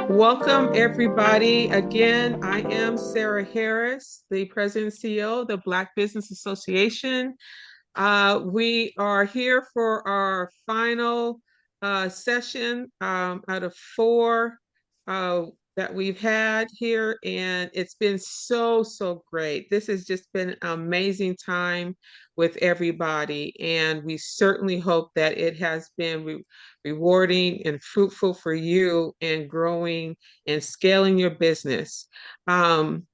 Welcome, everybody. Again, I am Sarah Harris, the President and CEO of the Black Business Association. We are here for our final session out of four that we've had here, and it's been so great. This has just been an amazing time with everybody, and we certainly hope that it has been rewarding and fruitful for you in growing and scaling your business. I'm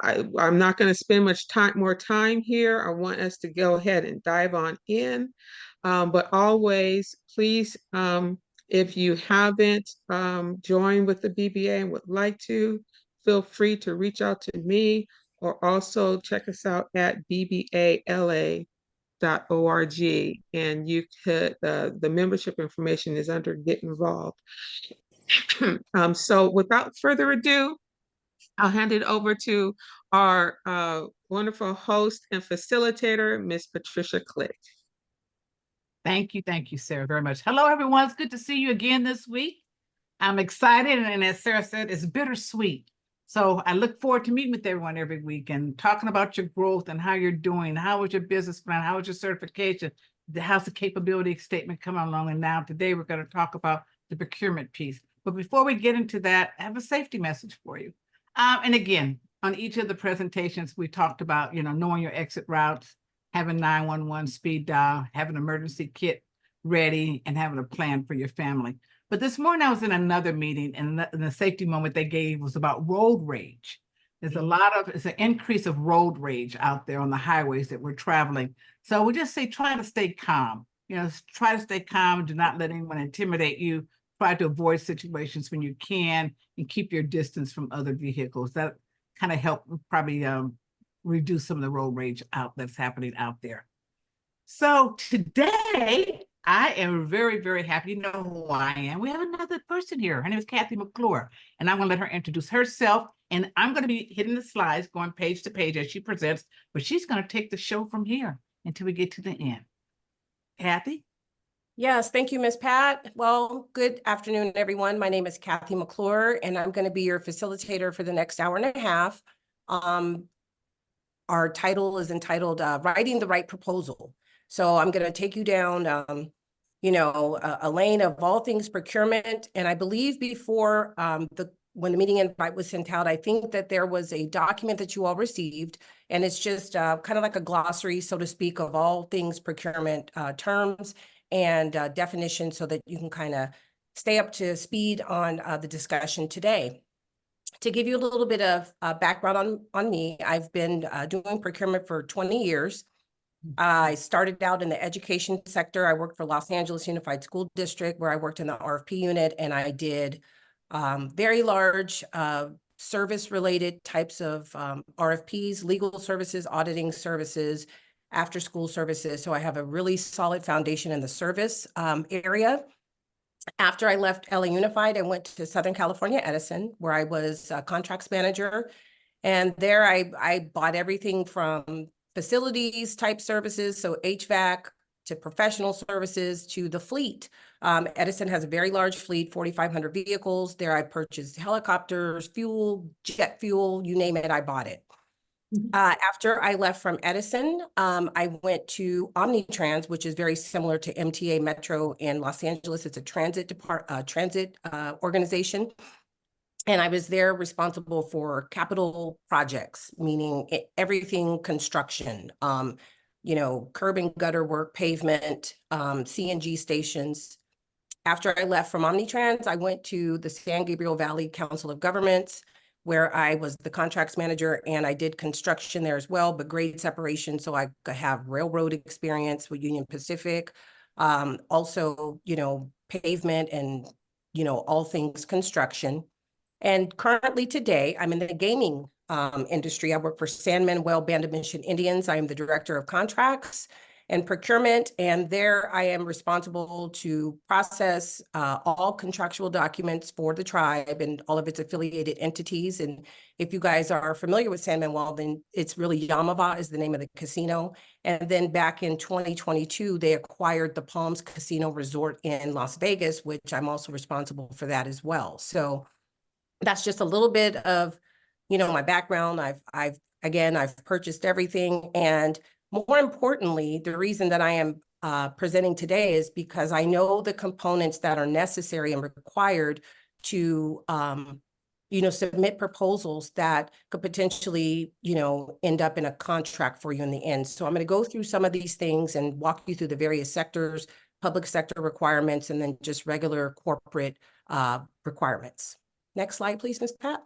not going to spend more time here. I want us to go ahead and dive on in. But always, please, if you haven't joined with the BBA and would like to, feel free to reach out to me or also check us out at bbala.org. And you could, the membership information is under Get Involved. So without further ado, I'll hand it over to our wonderful host and facilitator, Miss Patricia Click. Thank you, Sarah, very much. Hello, everyone. It's good to see you again this week. I'm excited, and as Sarah said, it's bittersweet. So I look forward to meeting with everyone every week and talking about your growth and how you're doing. How was your business plan? How was your certification? How's the capability statement coming along? And now today we're going to talk about the procurement piece. But before we get into that, I have a safety message for you. And again, on each of the presentations, we talked about, knowing your exit routes, having 911 speed dial, having an emergency kit ready, and having a plan for your family. But this morning I was in another meeting, and the safety moment they gave was about road rage. It's an increase of road rage out there on the highways that we're traveling. So we just say, try to stay calm. Try to stay calm. Do not let anyone intimidate you. Try to avoid situations when you can, and keep your distance from other vehicles. That kind of help probably reduce some of the road rage that's happening out there. So today, I am very happy. You know who I am. We have another person here. Her name is Kathy McClure, and I'm going to let her introduce herself. And I'm going to be hitting the slides, going page to page as she presents, but she's going to take the show from here until we get to the end. Kathy? Yes, thank you, Ms. Pat. Well, good afternoon, everyone. My name is Kathy McClure, and I'm going to be your facilitator for the next hour and a half. Our title is entitled Writing the Right Proposal. So I'm going to take you down, a lane of all things procurement. And I believe before when the meeting invite was sent out, I think that there was a document that you all received, and it's just kind of like a glossary, so to speak, of all things procurement terms and definitions, so that you can kind of stay up to speed on the discussion today. To give you a little bit of background on me, I've been doing procurement for 20 years. I started out in the education sector. I worked for Los Angeles Unified School District, where I worked in the RFP unit, and I did very large service-related types of RFPs, legal services, auditing services, after-school services. So I have a really solid foundation in the service area. After I left LA Unified, I went to Southern California Edison, where I was a contracts manager. And there I bought everything from facilities type services, so HVAC, to professional services, to the fleet. Edison has a very large fleet, 4,500 vehicles. There I purchased helicopters, fuel, jet fuel, you name it, I bought it. After I left from Edison, I went to Omnitrans, which is very similar to MTA Metro in Los Angeles. It's a transit organization. And I was there responsible for capital projects, meaning everything construction, curb and gutter work, pavement, CNG stations. After I left from Omnitrans, I went to the San Gabriel Valley Council of Governments, where I was the contracts manager, and I did construction there as well, but grade separation, so I could have railroad experience with Union Pacific, also, pavement and, all things construction. And currently today, I'm in the gaming industry. I work for San Manuel Band of Mission Indians. I am the director of contracts and procurement, and there I am responsible to process all contractual documents for the tribe and all of its affiliated entities. And if you guys are familiar with San Manuel, then it's really Yamava is the name of the casino. And then back in 2022, they acquired the Palms Casino Resort in Las Vegas, which I'm also responsible for that as well. So That's just a little bit of, my background. I've purchased everything. And more importantly, the reason that I am presenting today is because I know the components that are necessary and required to, submit proposals that could potentially, end up in a contract for you in the end. So I'm going to go through some of these things and walk you through the various sectors, public sector requirements, and then just regular corporate requirements. Next slide, please, Ms. Pat.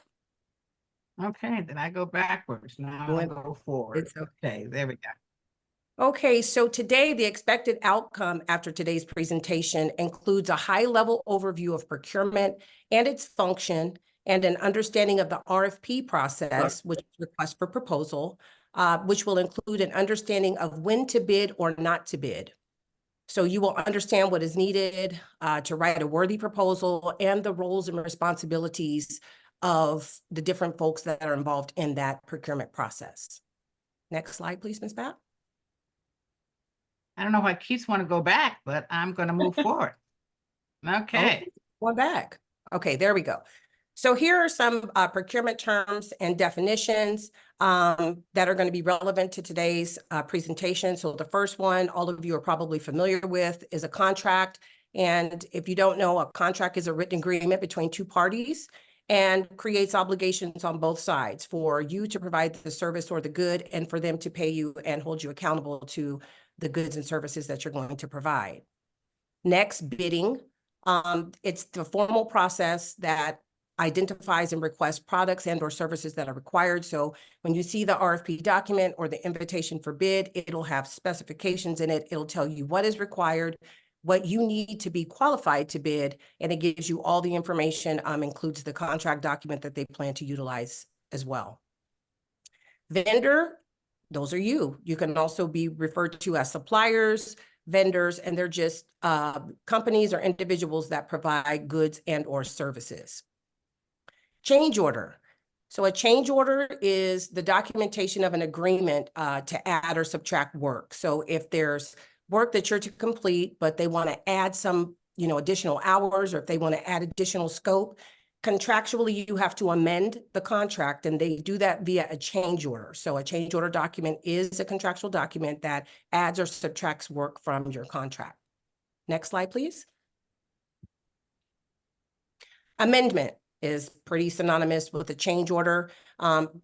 Okay, then I go backwards. Now I go forward. Okay, there we go. Okay, so today the expected outcome after today's presentation includes a high-level overview of procurement and its function, and an understanding of the RFP process, which is request for proposal, which will include an understanding of when to bid or not to bid. So you will understand what is needed to write a worthy proposal and the roles and responsibilities of the different folks that are involved in that procurement process. Next slide, please, Ms. Pat. I don't know why Keith want to go back, but I'm going to move forward. Okay. One back. Okay, there we go. So here are some procurement terms and definitions that are going to be relevant to today's presentation. So the first one, all of you are probably familiar with, is a contract. And if you don't know, a contract is a written agreement between two parties and creates obligations on both sides for you to provide the service or the good, and for them to pay you and hold you accountable to the goods and services that you're going to provide. Next, bidding. It's the formal process that identifies and requests products and or services that are required. So when you see the RFP document or the invitation for bid, it'll have specifications in it. It'll tell you what is required, what you need to be qualified to bid, and it gives you all the information, includes the contract document that they plan to utilize as well. Vendor, those are you. You can also be referred to as suppliers, vendors, and they're just companies or individuals that provide goods and or services. Change order. So a change order is the documentation of an agreement to add or subtract work. So if there's work that you're to complete, but they want to add some, additional hours, or if they want to add additional scope, contractually, you have to amend the contract, and they do that via a change order. So a change order document is a contractual document that adds or subtracts work from your contract. Next slide, please. Amendment is pretty synonymous with a change order.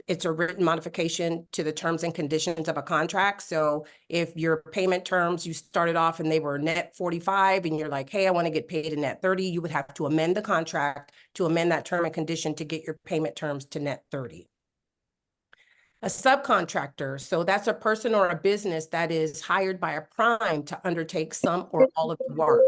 It's a written modification to the terms and conditions of a contract. So if your payment terms, you started off and they were net 45 and you're like, hey, I want to get paid in net 30, you would have to amend the contract to amend that term and condition to get your payment terms to net 30. A subcontractor, so that's a person or a business that is hired by a prime to undertake some or all of the work.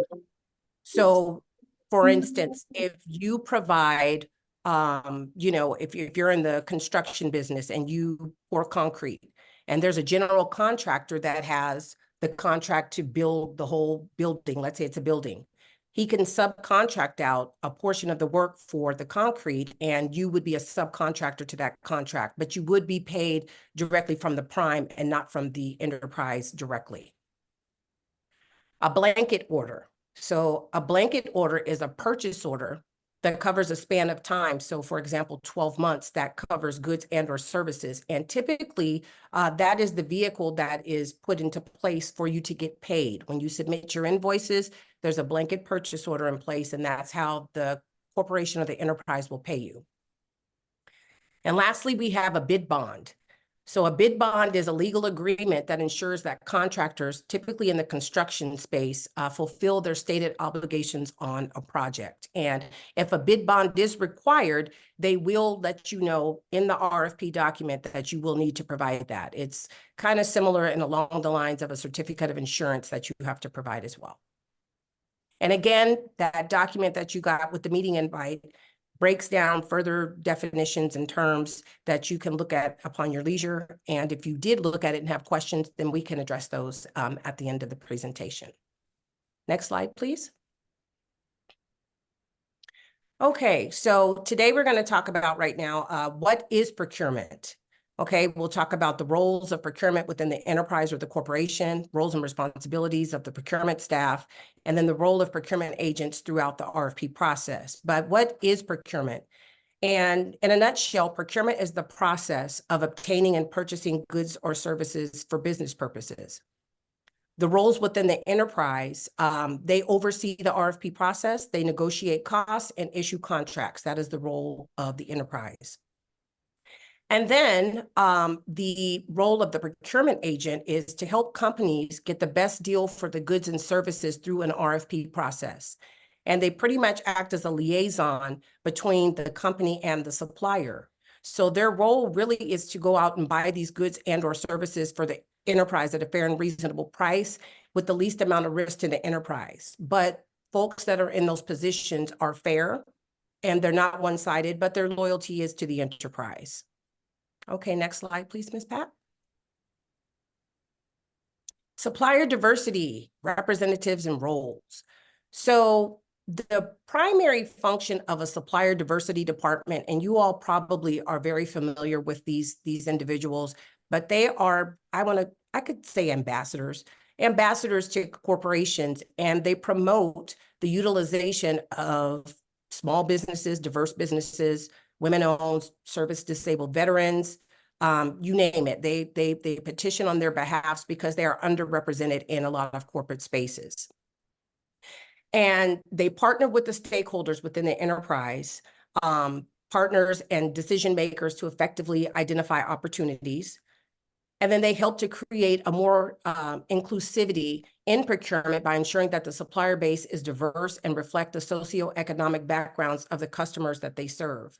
So for instance, if you provide, if you're in the construction business and you pour concrete, and there's a general contractor that has the contract to build the whole building, let's say it's a building, he can subcontract out a portion of the work for the concrete, and you would be a subcontractor to that contract, but you would be paid directly from the prime and not from the enterprise directly. A blanket order. So a blanket order is a purchase order that covers a span of time. So for example, 12 months, that covers goods and or services. And typically that is the vehicle that is put into place for you to get paid. When you submit your invoices, there's a blanket purchase order in place, and that's how the corporation or the enterprise will pay you. And lastly, we have a bid bond. So a bid bond is a legal agreement that ensures that contractors, typically in the construction space, fulfill their stated obligations on a project. And if a bid bond is required, they will let you know in the RFP document that you will need to provide that. It's kind of similar and along the lines of a certificate of insurance that you have to provide as well. And again, that document that you got with the meeting invite breaks down further definitions and terms that you can look at upon your leisure. And if you did look at it and have questions, then we can address those at the end of the presentation. Next slide, please. Okay, so today we're going to talk about right now, what is procurement? Okay, we'll talk about the roles of procurement within the enterprise or the corporation, roles and responsibilities of the procurement staff, and then the role of procurement agents throughout the RFP process. But what is procurement? And in a nutshell, procurement is the process of obtaining and purchasing goods or services for business purposes. The roles within the enterprise, they oversee the RFP process, they negotiate costs and issue contracts. That is the role of the enterprise. And then the role of the procurement agent is to help companies get the best deal for the goods and services through an RFP process. And they pretty much act as a liaison between the company and the supplier. So their role really is to go out and buy these goods and or services for the enterprise at a fair and reasonable price with the least amount of risk to the enterprise. But folks that are in those positions are fair and they're not one-sided, but their loyalty is to the enterprise. Okay, next slide, please, Ms. Pat. Supplier diversity, representatives and roles. So the primary function of a supplier diversity department, and you all probably are very familiar with these individuals, but they are, I could say ambassadors to corporations, and they promote the utilization of small businesses, diverse businesses, women-owned, service-disabled veterans, you name it. They petition on their behalfs because they are underrepresented in a lot of corporate spaces. And they partner with the stakeholders within the enterprise, partners and decision makers to effectively identify opportunities. And then they help to create a more inclusivity in procurement by ensuring that the supplier base is diverse and reflect the socioeconomic backgrounds of the customers that they serve.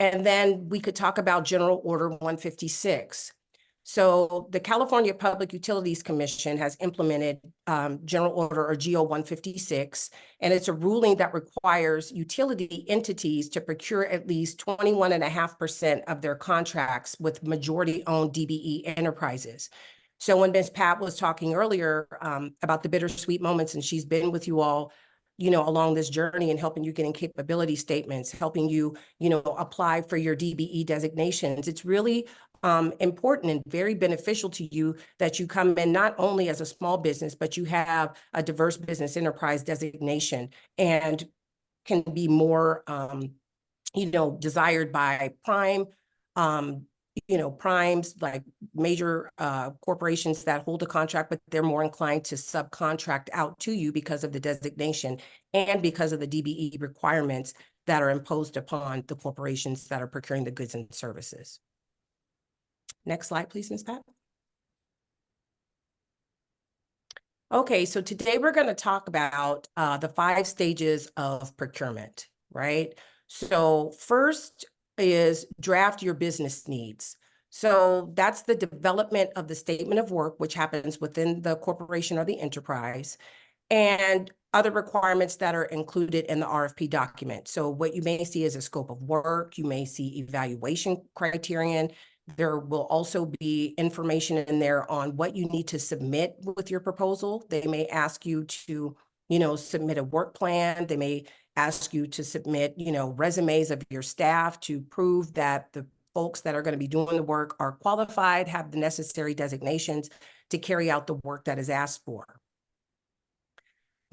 And then we could talk about General Order 156. So the California Public Utilities Commission has implemented General Order or GO 156, and it's a ruling that requires utility entities to procure at least 21.5% of their contracts with majority-owned DBE enterprises. So when Ms. Pat was talking earlier about the bittersweet moments, and she's been with you all, along this journey and helping you getting capability statements, helping you, apply for your DBE designations. It's really important and very beneficial to you that you come in not only as a small business, but you have a diverse business enterprise designation and can be more, desired by prime, primes like major corporations that hold a contract, but they're more inclined to subcontract out to you because of the designation and because of the DBE requirements that are imposed upon the corporations that are procuring the goods and services. Next slide, please, Ms. Pat. Okay, so today we're going to talk about the 5 stages of procurement, right? So first is draft your business needs. So that's the development of the statement of work, which happens within the corporation or the enterprise, and other requirements that are included in the RFP document. So what you may see is a scope of work, you may see evaluation criterion. There will also be information in there on what you need to submit with your proposal. They may ask you to, submit a work plan. They may ask you to submit, resumes of your staff to prove that the folks that are going to be doing the work are qualified, have the necessary designations to carry out the work that is asked for.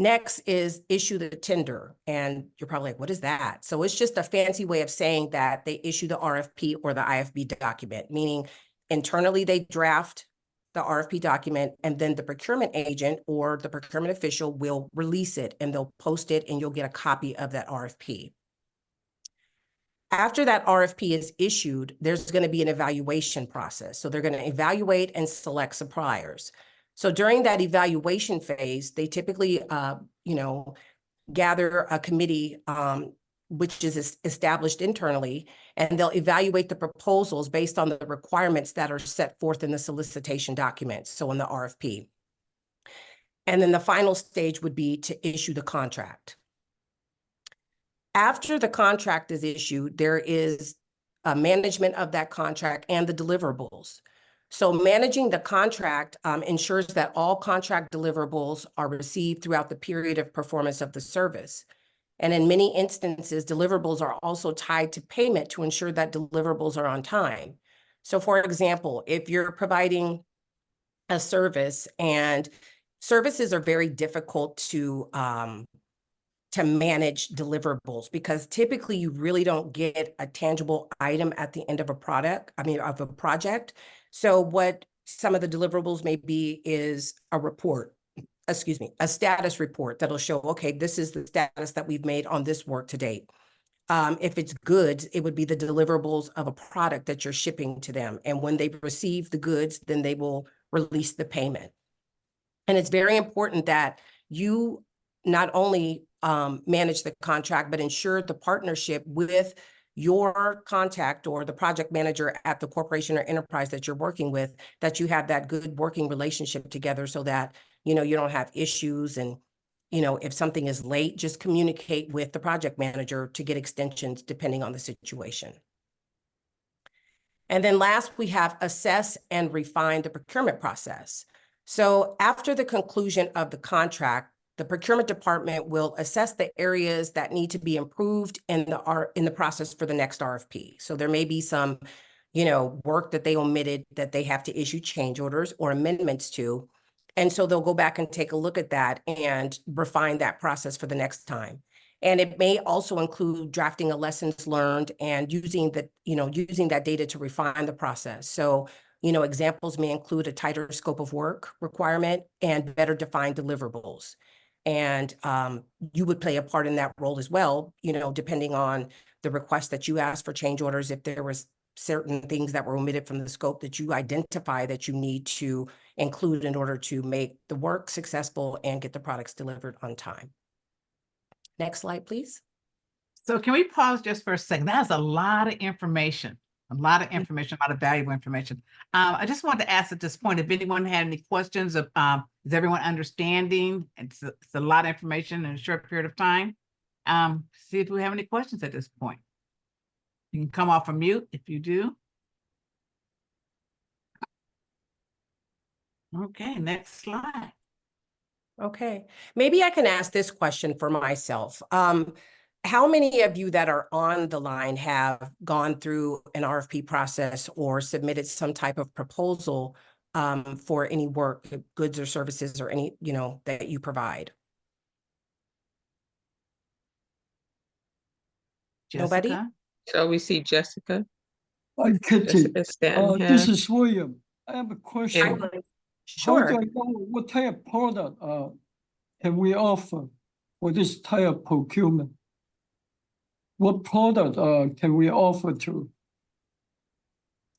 Next is issue the tender. And you're probably like, what is that? So it's just a fancy way of saying that they issue the RFP or the IFB document, meaning internally they draft the RFP document and then the procurement agent or the procurement official will release it and they'll post it and you'll get a copy of that RFP. After that RFP is issued, there's going to be an evaluation process. So they're going to evaluate and select suppliers. So during that evaluation phase, they typically, gather a committee, which is established internally, and they'll evaluate the proposals based on the requirements that are set forth in the solicitation documents, so in the RFP. And then the final stage would be to issue the contract. After the contract is issued, there is a management of that contract and the deliverables. So managing the contract ensures that all contract deliverables are received throughout the period of performance of the service. And in many instances, deliverables are also tied to payment to ensure that deliverables are on time. So for example, if you're providing a service and services are very difficult to to manage deliverables, because typically you really don't get a tangible item at the end of a of a project. So what some of the deliverables may be is a report, excuse me, a status report that'll show, okay, this is the status that we've made on this work to date. If it's goods, it would be the deliverables of a product that you're shipping to them. And when they receive the goods, then they will release the payment. And it's very important that you not only manage the contract, but ensure the partnership with your contact or the project manager at the corporation or enterprise that you're working with, that you have that good working relationship together so that, you don't have issues. And, if something is late, just communicate with the project manager to get extensions depending on the situation. And then last, we have assess and refine the procurement process. So after the conclusion of the contract, the procurement department will assess the areas that need to be improved in the process for the next RFP. So there may be some, work that they omitted that they have to issue change orders or amendments to. And so they'll go back and take a look at that and refine that process for the next time. And it may also include drafting a lessons learned and using that data to refine the process. So, examples may include a tighter scope of work requirement and better defined deliverables. And you would play a part in that role as well, depending on the request that you asked for change orders. If there was certain things that were omitted from the scope that you identify that you need to include in order to make the work successful and get the products delivered on time. Next slide, please. So can we pause just for a second? That's a lot of information, a lot of valuable information. I just wanted to ask at this point, if anyone had any questions of, is everyone understanding? It's a lot of information in a short period of time. See if we have any questions at this point. You can come off of mute if you do. Okay, next slide. Okay, maybe I can ask this question for myself. How many of you that are on the line have gone through an RFP process or submitted some type of proposal for any work, goods or services or any, that you provide? Jessica? Nobody? So we see Jessica. Hi, Kitty. Jessica Stanton This here. is William. I have a question. How Sure. do I know what type of product can we offer for this type of procurement? What product can we offer to?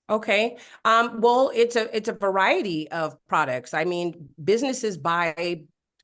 Okay. Well, it's a variety of products. I mean, businesses buy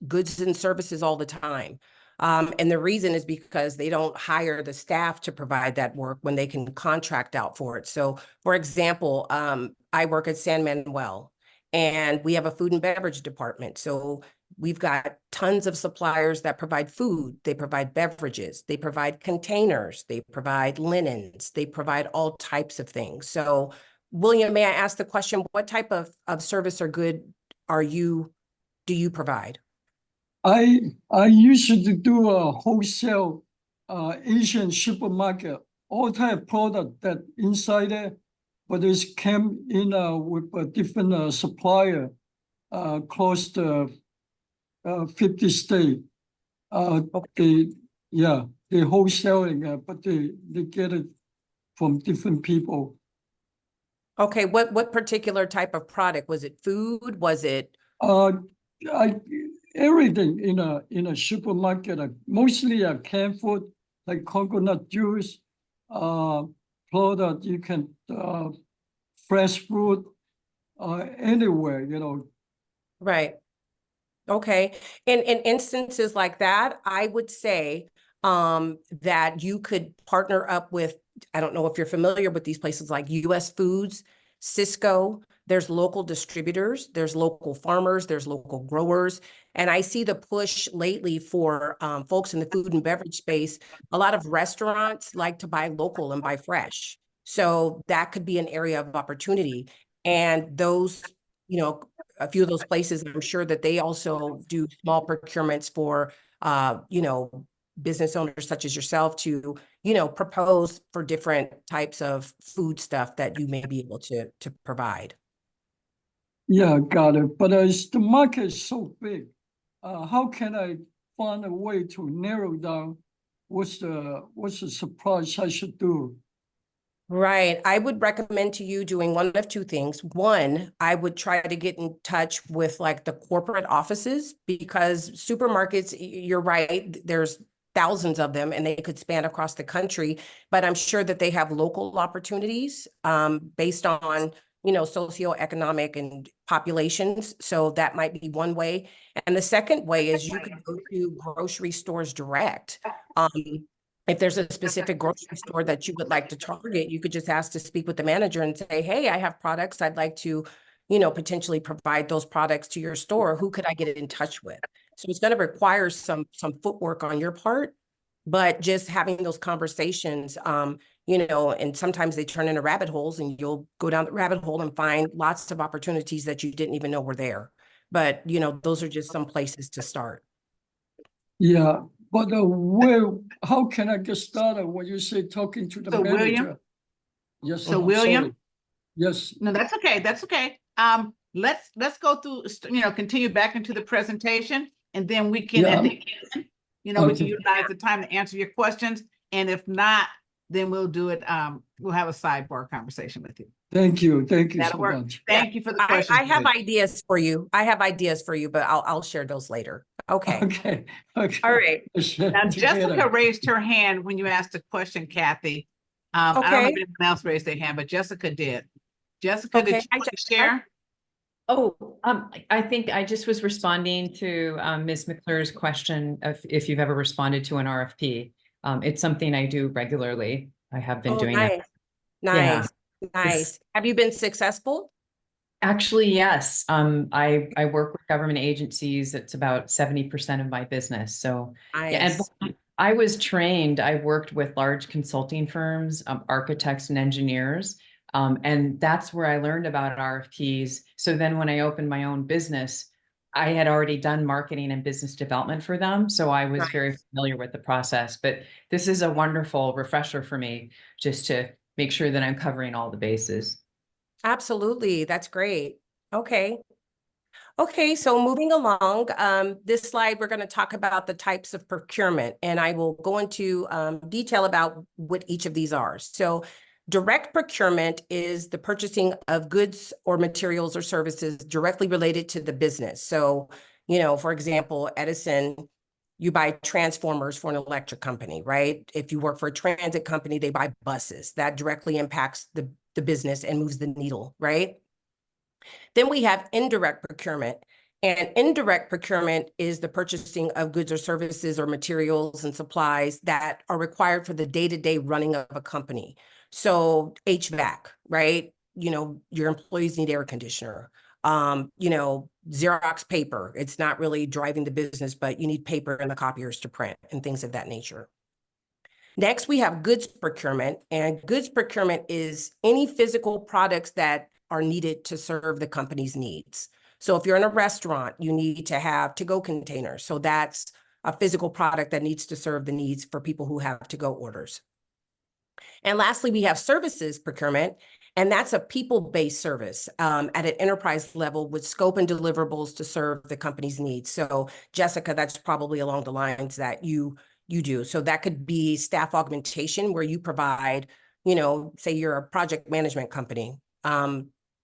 goods and services all the time. And the reason is because they don't hire the staff to provide that work when they can contract out for it. So, for example, I work at San Manuel, and we have a food and beverage department. So we've got tons of suppliers that provide food, they provide beverages, they provide containers, they provide linens, they provide all types of things. So, William, may I ask the question, what type of service or good do you provide? I usually do a wholesale Asian supermarket, all type of product that inside there, but it came in with a different supplier across the 50 states. They wholesaling, but they get it from different people. Okay, what particular type of product? Was it food? Was it? Everything in a supermarket, mostly canned food like coconut juice, product you can fresh fruit, anywhere, Right. Okay. In instances like that, I would say that you could partner up with, I don't know if you're familiar with these places like US Foods, Cisco. There's local distributors, there's local farmers, there's local growers. And I see the push lately for folks in the food and beverage space. A lot of restaurants like to buy local and buy fresh. So that could be an area of opportunity. And those, a few of those places, I'm sure that they also do small procurements for, business owners such as yourself to, propose for different types of food stuff that you may be able to provide. Yeah, got it. But the market is so big. How can I find a way to narrow down what's the surprise I should do. Right. I would recommend to you doing one of two things. One, I would try to get in touch with like the corporate offices, because supermarkets, you're right, there's thousands of them and they could span across the country, but I'm sure that they have local opportunities based on, you know, socioeconomic and populations. So that might be one way. And the second way is you could go to grocery stores direct. If there's a specific grocery store that you would like to target, you could just ask to speak with the manager and say, hey, I have products. I'd like to, you know, potentially provide those products to your store. Who could I get in touch with? So it's going to require some footwork on your part, but just having those conversations, you know, and sometimes they turn into rabbit holes, and you'll go down the rabbit hole and find lots of opportunities that you didn't even know were there. But, you know, those are just some places to start. Yeah, but how can I get started when you say talking to the So, manager? William? Yes, So, I'm William? sorry. Yes, No, that's okay. That's okay. Let's go through, you know, continue back into the presentation, and then we can, Yeah. at the end, you know, we can Okay. utilize the time to answer your questions. And if not, then we'll do it. We'll have a sidebar conversation with you. Thank you so That'll work. much. Thank you for the question. I have ideas for you. I have ideas for you, but I'll share those later. Okay. Okay, okay. All right. Now, Jessica raised her hand when you asked a question, Kathy. I don't know Okay. if anyone else raised their hand, but Jessica did. Jessica, Okay. did you Hi, want to Jessica. share? Oh, I think I just was responding to Ms. McClure's question of if you've ever responded to an RFP. It's something I do regularly. I have been doing nice. that. Nice. Yeah. Nice. Have you been successful? Actually, yes. I work with government agencies. It's about 70% of my business. So yeah, Nice. and I was trained, I worked with large consulting firms, architects and engineers. And that's where I learned about RFPs. So then when I opened my own business, I had already done marketing and business development for them. So I was very familiar with the process. But this is a wonderful refresher for me, just to make sure that I'm covering all the bases. Absolutely. That's great. Okay. Okay, so moving along, this slide, we're going to talk about the types of procurement, and I will go into detail about what each of these are. So direct procurement is the purchasing of goods or materials or services directly related to the business. So, you know, for example, Edison, you buy transformers for an electric company, right? If you work for a transit company, they buy buses. That directly impacts the business and moves the needle, right? Then we have indirect procurement. And indirect procurement is the purchasing of goods or services or materials and supplies that are required for the day-to-day running of a company. So HVAC, right? You know, your employees need air conditioner. You know, Xerox paper. It's not really driving the business, but you need paper and the copiers to print and things of that nature. Next, we have goods procurement, and goods procurement is any physical products that are needed to serve the company's needs. So if you're in a restaurant, you need to have to-go containers. So that's a physical product that needs to serve the needs for people who have to-go orders. And lastly, we have services procurement, and that's a people-based service at an enterprise level with scope and deliverables to serve the company's needs. So Jessica, that's probably along the lines that you do. So that could be staff augmentation, where you provide, you know, say you're a project management company.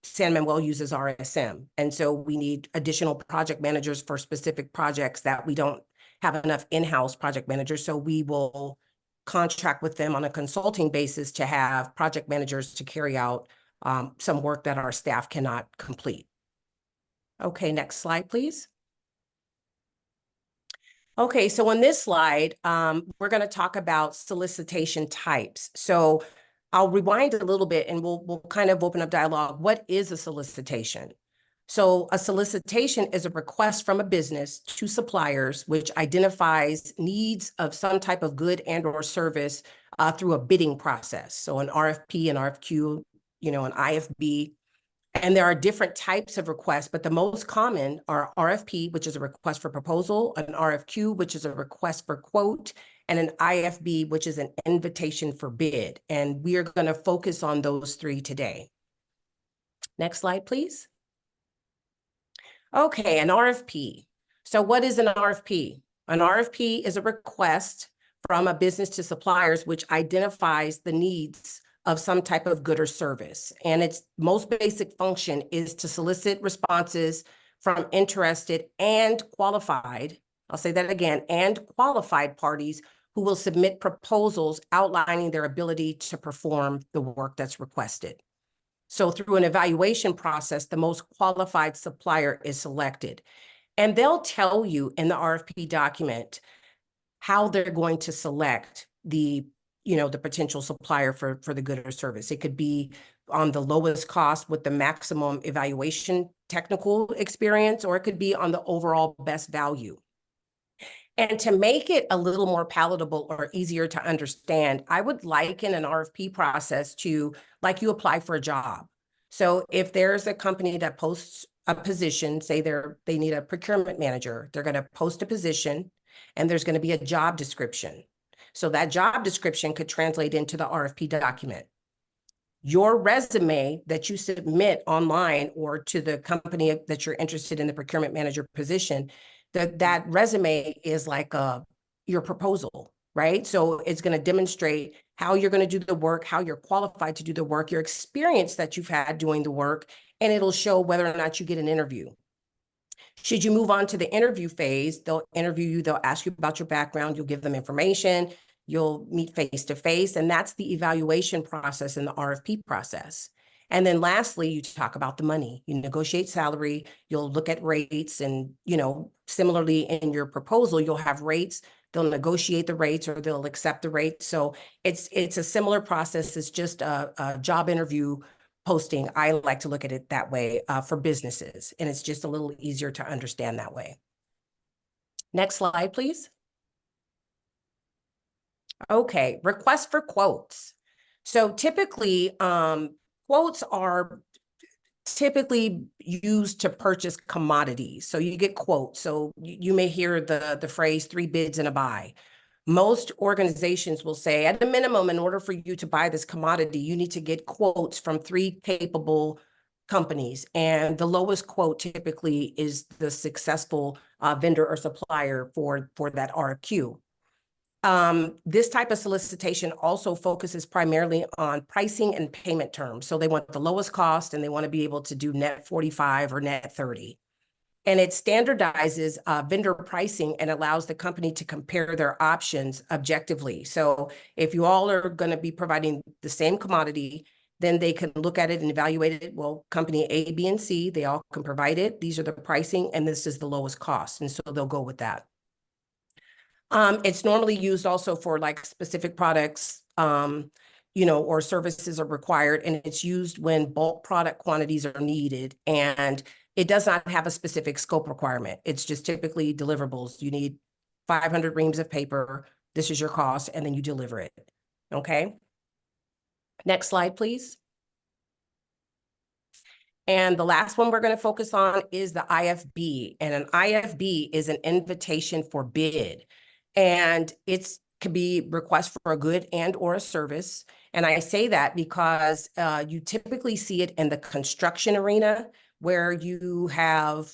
San Manuel uses RSM. And so we need additional project managers for specific projects that we don't have enough in-house project managers. So we will contract with them on a consulting basis to have project managers to carry out some work that our staff cannot complete. Okay, next slide, please. Okay, so on this slide, we're going to talk about solicitation types. So I'll rewind a little bit and we'll kind of open up dialogue. What is a solicitation? So a solicitation is a request from a business to suppliers, which identifies needs of some type of good and or service through a bidding process. So an RFP, an RFQ, you know, an IFB. And there are different types of requests, but the most common are RFP, which is a request for proposal, an RFQ, which is a request for quote, and an IFB, which is an invitation for bid. And we are going to focus on those three today. Next slide, please. Okay, an RFP. So what is an RFP? An RFP is a request from a business to suppliers, which identifies the needs of some type of good or service. And its most basic function is to solicit responses from interested and qualified, I'll say that again, and qualified parties who will submit proposals outlining their ability to perform the work that's requested. So through an evaluation process, the most qualified supplier is selected. And they'll tell you in the RFP document how they're going to select the potential supplier for the good or service. It could be on the lowest cost with the maximum evaluation technical experience, or it could be on the overall best value. And to make it a little more palatable or easier to understand, I would liken an RFP process to like you apply for a job. So if there's a company that posts a position, say they need a procurement manager, they're going to post a position and there's going to be a job description. So that job description could translate into the RFP document. Your resume that you submit online or to the company that you're interested in the procurement manager position, that resume is like your proposal, right? So it's going to demonstrate how you're going to do the work, how you're qualified to do the work, your experience that you've had doing the work, and it'll show whether or not you get an interview. Should you move on to the interview phase, they'll interview you, they'll ask you about your background, you'll give them information, you'll meet face to face, and that's the evaluation process in the RFP process. And then lastly, you talk about the money. You negotiate salary, you'll look at rates, and similarly in your proposal, you'll have rates. They'll negotiate the rates or they'll accept the rates. So it's a similar process. It's just a job interview posting. I like to look at it that way for businesses, and it's just a little easier to understand that way. Next slide, please. Okay, request for quotes. So typically, quotes are typically used to purchase commodities. So you get quotes. So you may hear the phrase 3 bids and a buy. Most organizations will say, at a minimum, in order for you to buy this commodity, you need to get quotes from 3 capable companies. And the lowest quote typically is the successful vendor or supplier for that RFQ. This type of solicitation also focuses primarily on pricing and payment terms. So they want the lowest cost and they want to be able to do net 45 or net 30. And it standardizes vendor pricing and allows the company to compare their options objectively. So if you all are going to be providing the same commodity, then they can look at it and evaluate it. Well, company A, B, and C, they all can provide it. These are the pricing, and this is the lowest cost. And so they'll go with that. It's normally used also for like specific products, or services are required, and it's used when bulk product quantities are needed, and it does not have a specific scope requirement. It's just typically deliverables. You need 500 reams of paper. This is your cost, and then you deliver it. Okay. Next slide, please. And the last one we're going to focus on is the IFB, and an IFB is an invitation for bid. And it's could be request for a good and or a service. And I say that because you typically see it in the construction arena where you have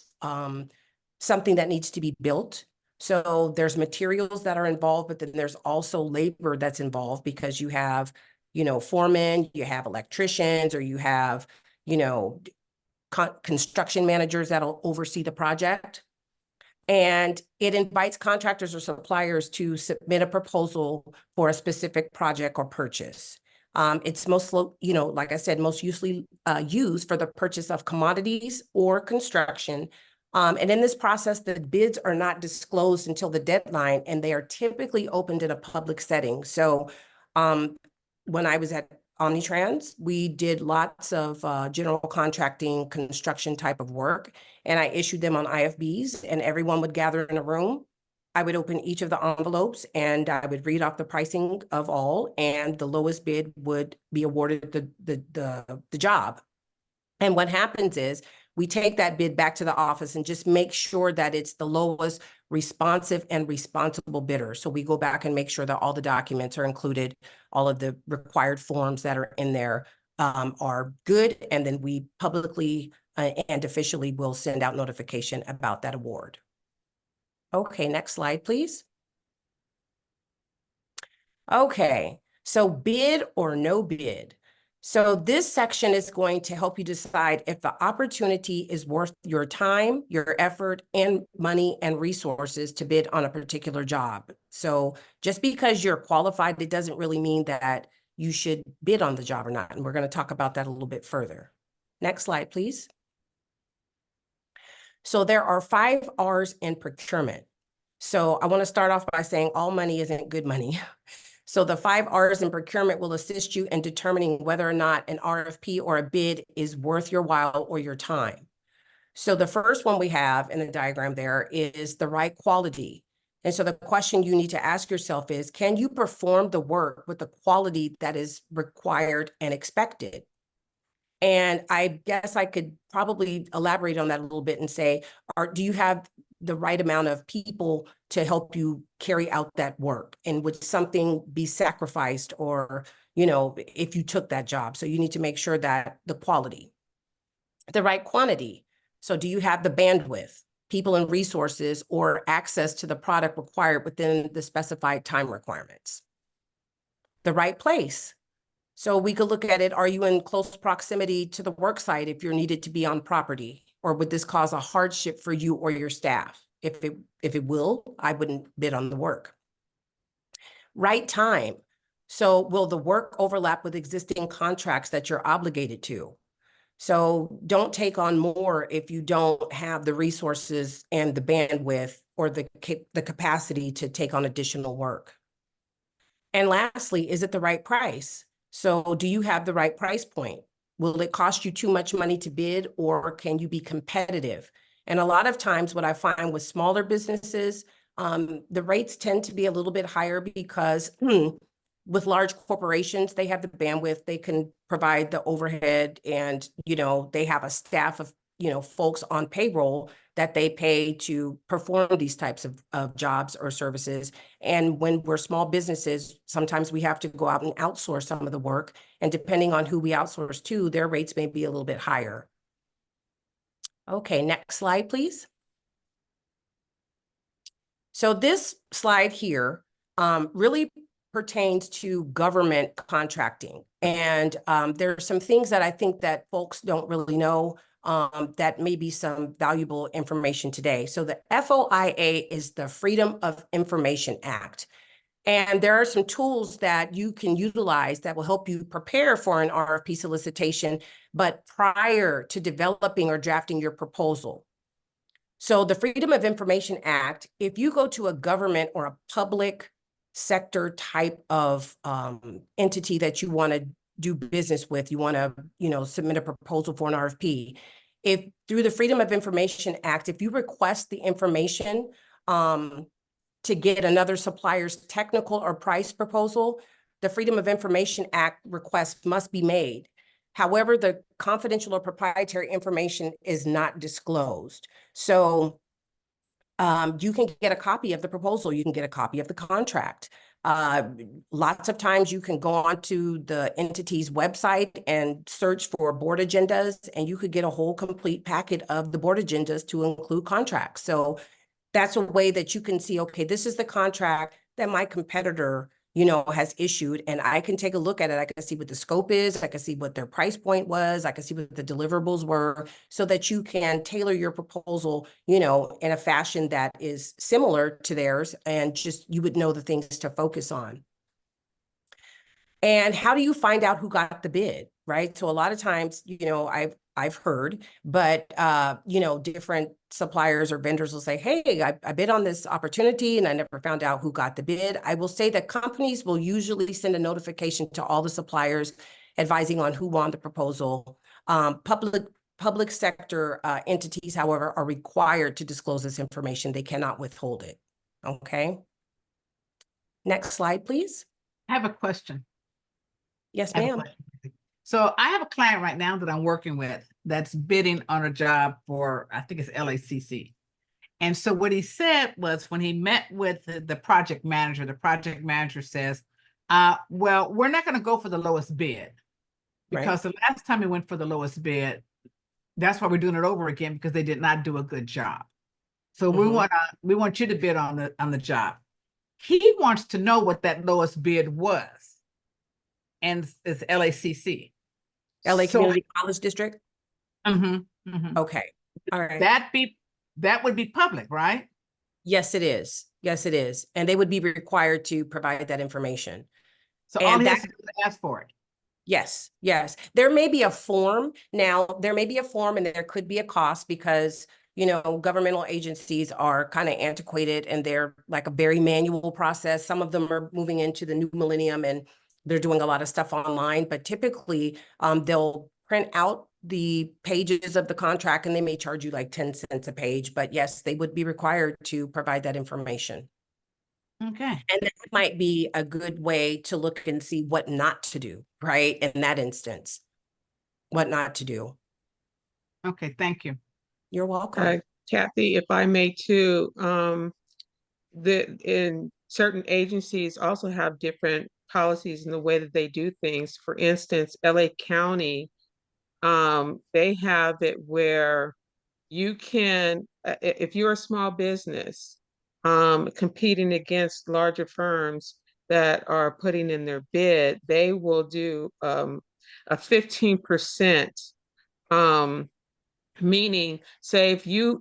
something that needs to be built. So there's materials that are involved, but then there's also labor that's involved because you have, foremen, you have electricians, or you have, construction managers that'll oversee the project. And it invites contractors or suppliers to submit a proposal for a specific project or purchase. It's most, like I said, most usually used for the purchase of commodities or construction. And in this process, the bids are not disclosed until the deadline, and they are typically opened in a public setting. So when I was at Omnitrans, we did lots of general contracting, construction type of work, and I issued them on IFBs, and everyone would gather in a room. I would open each of the envelopes, and I would read off the pricing of all, and the lowest bid would be awarded the job. And what happens is we take that bid back to the office and just make sure that it's the lowest responsive and responsible bidder. So we go back and make sure that all the documents are included, all of the required forms that are in there are good, and then we publicly and officially will send out notification about that award. Okay, next slide, please. Okay, so bid or no bid. So this section is going to help you decide if the opportunity is worth your time, your effort, and money and resources to bid on a particular job. So just because you're qualified, it doesn't really mean that you should bid on the job or not. And we're going to talk about that a little bit further. Next slide, please. So there are 5 R's in procurement. So I want to start off by saying all money isn't good money. So the 5 R's in procurement will assist you in determining whether or not an RFP or a bid is worth your while or your time. So the first one we have in the diagram there is the right quality. And so the question you need to ask yourself is, can you perform the work with the quality that is required and expected? And I guess I could probably elaborate on that a little bit and say, do you have the right amount of people to help you carry out that work? And would something be sacrificed or, if you took that job? So you need to make sure that the quality, the right quantity. So do you have the bandwidth, people and resources, or access to the product required within the specified time requirements? The right place. So we could look at it, are you in close proximity to the work site if you're needed to be on property? Or would this cause a hardship for you or your staff? If it will, I wouldn't bid on the work. Right time. So will the work overlap with existing contracts that you're obligated to? So don't take on more if you don't have the resources and the bandwidth or the capacity to take on additional work. And lastly, is it the right price? So do you have the right price point? Will it cost you too much money to bid, or can you be competitive? And a lot of times what I find with smaller businesses, the rates tend to be a little bit higher because with large corporations, they have the bandwidth, they can provide the overhead, and they have a staff of folks on payroll that they pay to perform these types of jobs or services. And when we're small businesses, sometimes we have to go out and outsource some of the work. And depending on who we outsource to, their rates may be a little bit higher. Okay, next slide, please. So this slide here really pertains to government contracting. And there are some things that I think that folks don't really know that may be some valuable information today. So the FOIA is the Freedom of Information Act. And there are some tools that you can utilize that will help you prepare for an RFP solicitation, but prior to developing or drafting your proposal. So the Freedom of Information Act, if you go to a government or a public sector type of entity that you want to do business with, you want to, submit a proposal for an RFP. If through the Freedom of Information Act, if you request the information to get another supplier's technical or price proposal, the Freedom of Information Act request must be made. However, the confidential or proprietary information is not disclosed. So you can get a copy of the proposal, you can get a copy of the contract. Lots of times you can go onto the entity's website and search for board agendas, and you could get a whole complete packet of the board agendas to include contracts. So that's a way that you can see, okay, this is the contract that my competitor, has issued, and I can take a look at it. I can see what the scope is. I can see what their price point was. I can see what the deliverables were, so that you can tailor your proposal, in a fashion that is similar to theirs, and just, you would know the things to focus on. And how do you find out who got the bid, right? So a lot of times, I've heard, but, different suppliers or vendors will say, hey, I bid on this opportunity and I never found out who got the bid. I will say that companies will usually send a notification to all the suppliers advising on who won the proposal. Public sector entities, however, are required to disclose this information. They cannot withhold it. Okay. Next slide, please. I have a question. Yes, ma'am. So I have a client right now that I'm working with that's bidding on a job for, I think it's LACC. And so what he said was, when he met with the project manager says, well, we're not going to go for the lowest bid, because the last time we went for the lowest bid, that's why we're doing it over again, because they did not do a good job. So Mhm. we want you to bid on the job. He wants to know what that lowest bid was, and it's LACC. LA So, Community College District? mhm, mhm. Okay, all right. That would be public, right? Yes, it is. Yes, it is. And they would be required to provide that information. So all And he that has to do is ask for it. Yes, yes. There may be a form. Now, there may be a form and there could be a cost because, you know, governmental agencies are kind of antiquated and they're like a very manual process. Some of them are moving into the new millennium and they're doing a lot of stuff online, but typically they'll print out the pages of the contract and they may charge you like 10 cents a page. But yes, they would be required to provide that information. Okay. And that might be a good way to look and see what not to do, right? In that instance, what not to do. Okay, thank you. You're welcome. Kathy, if I may too, in certain agencies also have different policies in the way that they do things. For instance, LA County, they have it where you can, if you're a small business, competing against larger firms that are putting in their bid, they will do a 15%, meaning say if you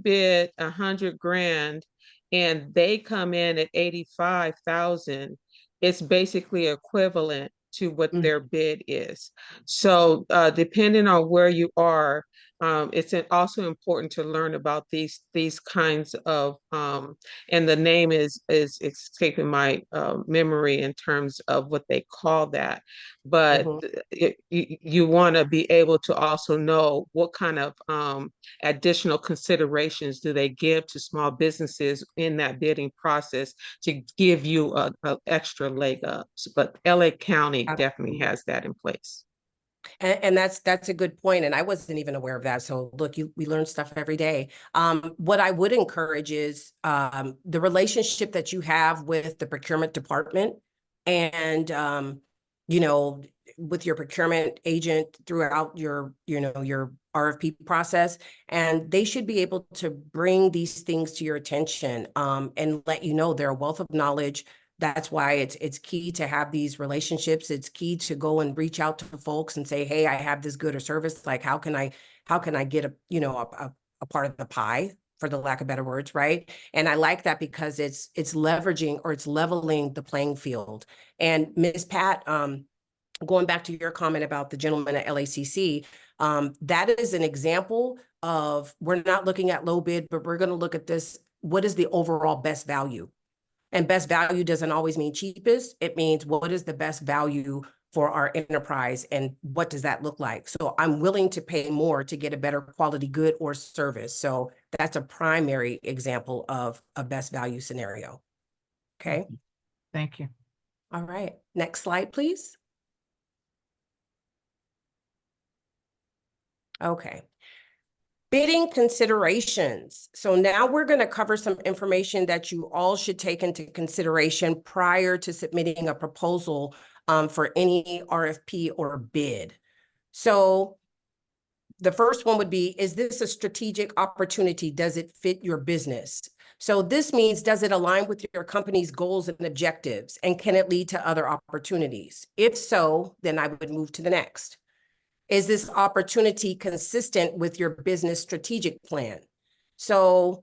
bid 100 grand and they come in at 85,000, it's basically equivalent to what Mhm. their bid is. So depending on where you are, it's also important to learn about these kinds of and the name is escaping my memory in terms of what they call that, but Mhm. you want to be able to also know what kind of additional considerations do they give to small businesses in that bidding process to give you a extra leg up. But LA County definitely has that in place. And that's a good point. And I wasn't even aware of that. So look, we learn stuff every day. What I would encourage is the relationship that you have with the procurement department and you know, with your procurement agent throughout your, you know, your RFP process. And they should be able to bring these things to your attention and let you know they're a wealth of knowledge. That's why it's key to have these relationships. It's key to go and reach out to folks and say, hey, I have this good or service. Like, how can I get a, you know, a part of the pie, for the lack of better words, right? And I like that because it's leveraging or it's leveling the playing field. And Ms. Pat, going back to your comment about the gentleman at LACC, that is an example of, we're not looking at low bid, but we're going to look at this. What is the overall best value? And best value doesn't always mean cheapest. It means what is the best value for our enterprise and what does that look like? So I'm willing to pay more to get a better quality good or service. So that's a primary example of a best value scenario. Okay. Thank you. All right. Next slide, please. Okay. Bidding considerations. So now we're going to cover some information that you all should take into consideration prior to submitting a proposal for any RFP or bid. So the first one would be, is this a strategic opportunity? Does it fit your business? So this means, does it align with your company's goals and objectives? And can it lead to other opportunities? If so, then I would move to the next. Is this opportunity consistent with your business strategic plan? So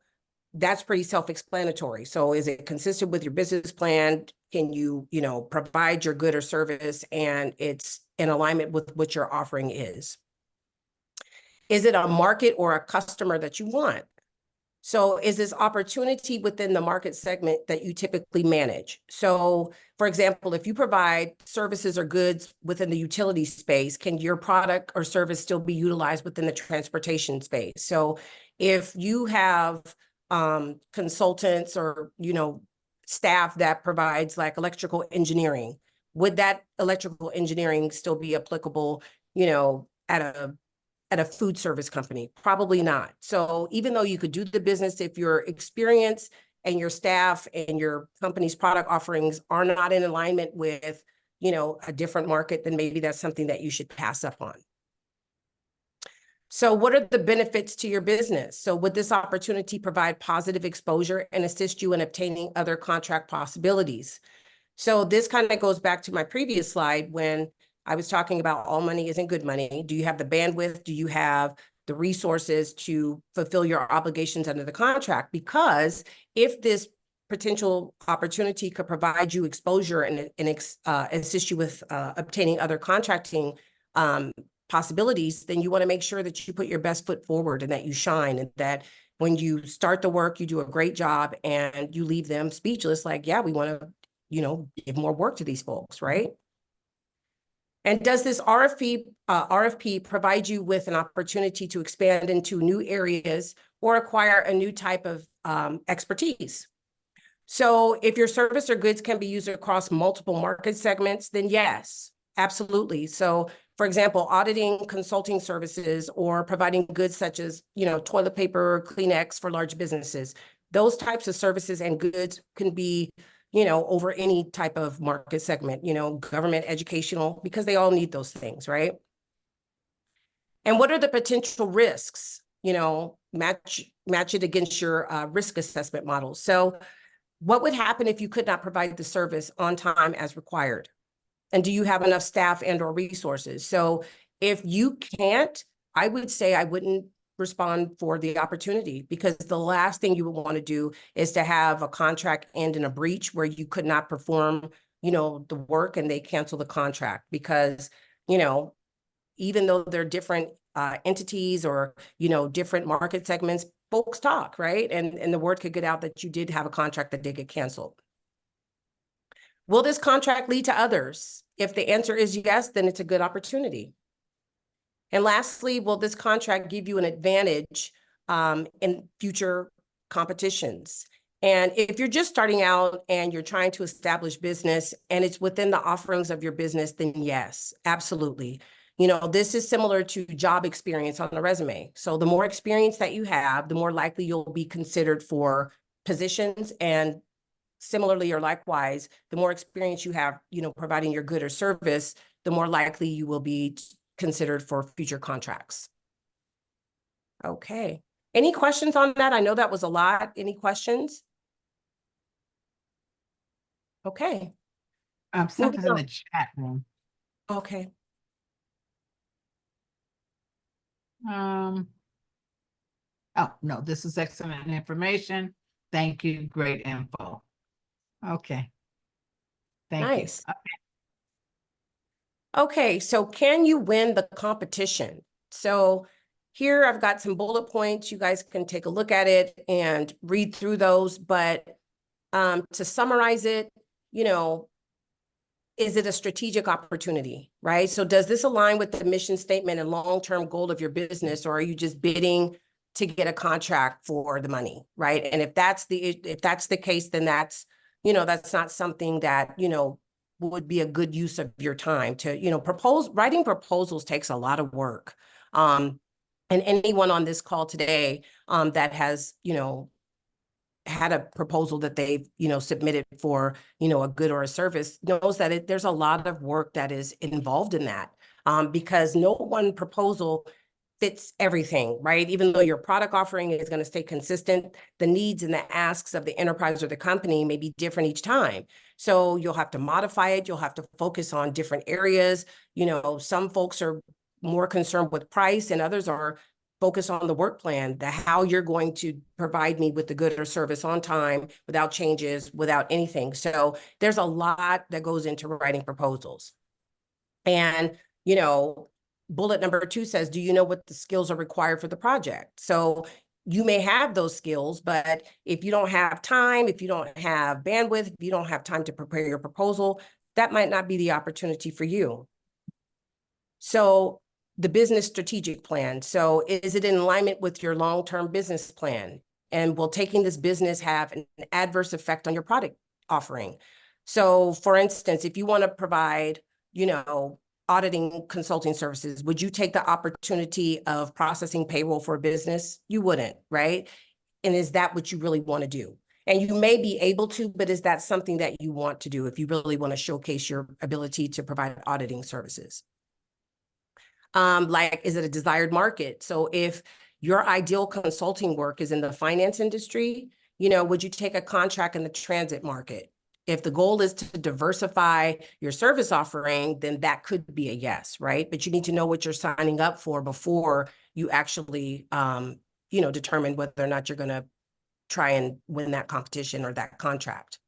that's pretty self-explanatory. So is it consistent with your business plan? Can you, you know, provide your good or service and it's in alignment with what your offering is? Is it a market or a customer that you want? So is this opportunity within the market segment that you typically manage? So for example, if you provide services or goods within the utility space, can your product or service still be utilized within the transportation space? So if you have consultants or, you know, staff that provides like electrical engineering, would that electrical engineering still be applicable, you know, at a food service company? Probably not. So even though you could do the business, if your experience and your staff and your company's product offerings are not in alignment with, you know, a different market, then maybe that's something that you should pass up on. So what are the benefits to your business? So would this opportunity provide positive exposure and assist you in obtaining other contract possibilities? So this kind of goes back to my previous slide when I was talking about all money isn't good money. Do you have the bandwidth? Do you have the resources to fulfill your obligations under the contract? Because if this potential opportunity could provide you exposure and assist you with obtaining other contracting possibilities, then you want to make sure that you put your best foot forward and that you shine, and that when you start the work, you do a great job and you leave them speechless, like, yeah, we want to, give more work to these folks, right? And does this RFP provide you with an opportunity to expand into new areas or acquire a new type of expertise? So if your service or goods can be used across multiple market segments, then yes, absolutely. So for example, auditing consulting services or providing goods such as, toilet paper, Kleenex for large businesses. Those types of services and goods can be, over any type of market segment, government, educational, because they all need those things, right? And what are the potential risks? Match it against your risk assessment models. So what would happen if you could not provide the service on time as required? And do you have enough staff and or resources? So if you can't, I would say I wouldn't respond for the opportunity, because the last thing you would want to do is to have a contract end in a breach where you could not perform, the work and they cancel the contract. Because, even though they're different entities or, different market segments, folks talk, right? And the word could get out that you did have a contract that did get canceled. Will this contract lead to others? If the answer is yes, then it's a good opportunity. And lastly, will this contract give you an advantage in future competitions? And if you're just starting out and you're trying to establish business and it's within the offerings of your business, then yes, absolutely. This is similar to job experience on a resume. So the more experience that you have, the more likely you'll be considered for positions, and similarly or likewise, the more experience you have, providing your good or service, the more likely you will be considered for future contracts. Okay. Any questions on that? I know that was a lot. Any questions? Okay. Something's in the chat room. Okay. Oh, no, this is excellent information. Thank you. Great info. Okay. Thank you. Nice. Okay, so can you win the competition? So here I've got some bullet points. You guys can take a look at it and read through those. But to summarize it, is it a strategic opportunity, right? So does this align with the mission statement and long-term goal of your business, or are you just bidding to get a contract for the money, right? And if that's the case, then that's not something that would be a good use of your time to writing proposals takes a lot of work. And anyone on this call today that has had a proposal that they've submitted for a good or a service knows that there's a lot of work that is involved in that, because no one proposal fits everything, right? Even though your product offering is going to stay consistent, the needs and the asks of the enterprise or the company may be different each time. So you'll have to modify it. You'll have to focus on different areas. Some folks are more concerned with price and others are focused on the work plan, how you're going to provide me with the good or service on time, without changes, without anything. So there's a lot that goes into writing proposals. And, bullet number 2 says, do you know what the skills are required for the project? So you may have those skills, but if you don't have time, if you don't have bandwidth, if you don't have time to prepare your proposal, that might not be the opportunity for you. So the business strategic plan. So is it in alignment with your long-term business plan? And will taking this business have an adverse effect on your product offering? So for instance, if you want to provide, auditing consulting services, would you take the opportunity of processing payroll for a business? You wouldn't, right? And is that what you really want to do? And you may be able to, but is that something that you want to do if you really want to showcase your ability to provide auditing services? Like, is it a desired market? So if your ideal consulting work is in the finance industry, you know, would you take a contract in the transit market? If the goal is to diversify your service offering, then that could be a yes, right? But you need to know what you're signing up for before you actually, you know, determine whether or not you're going to try and win that competition or that contract.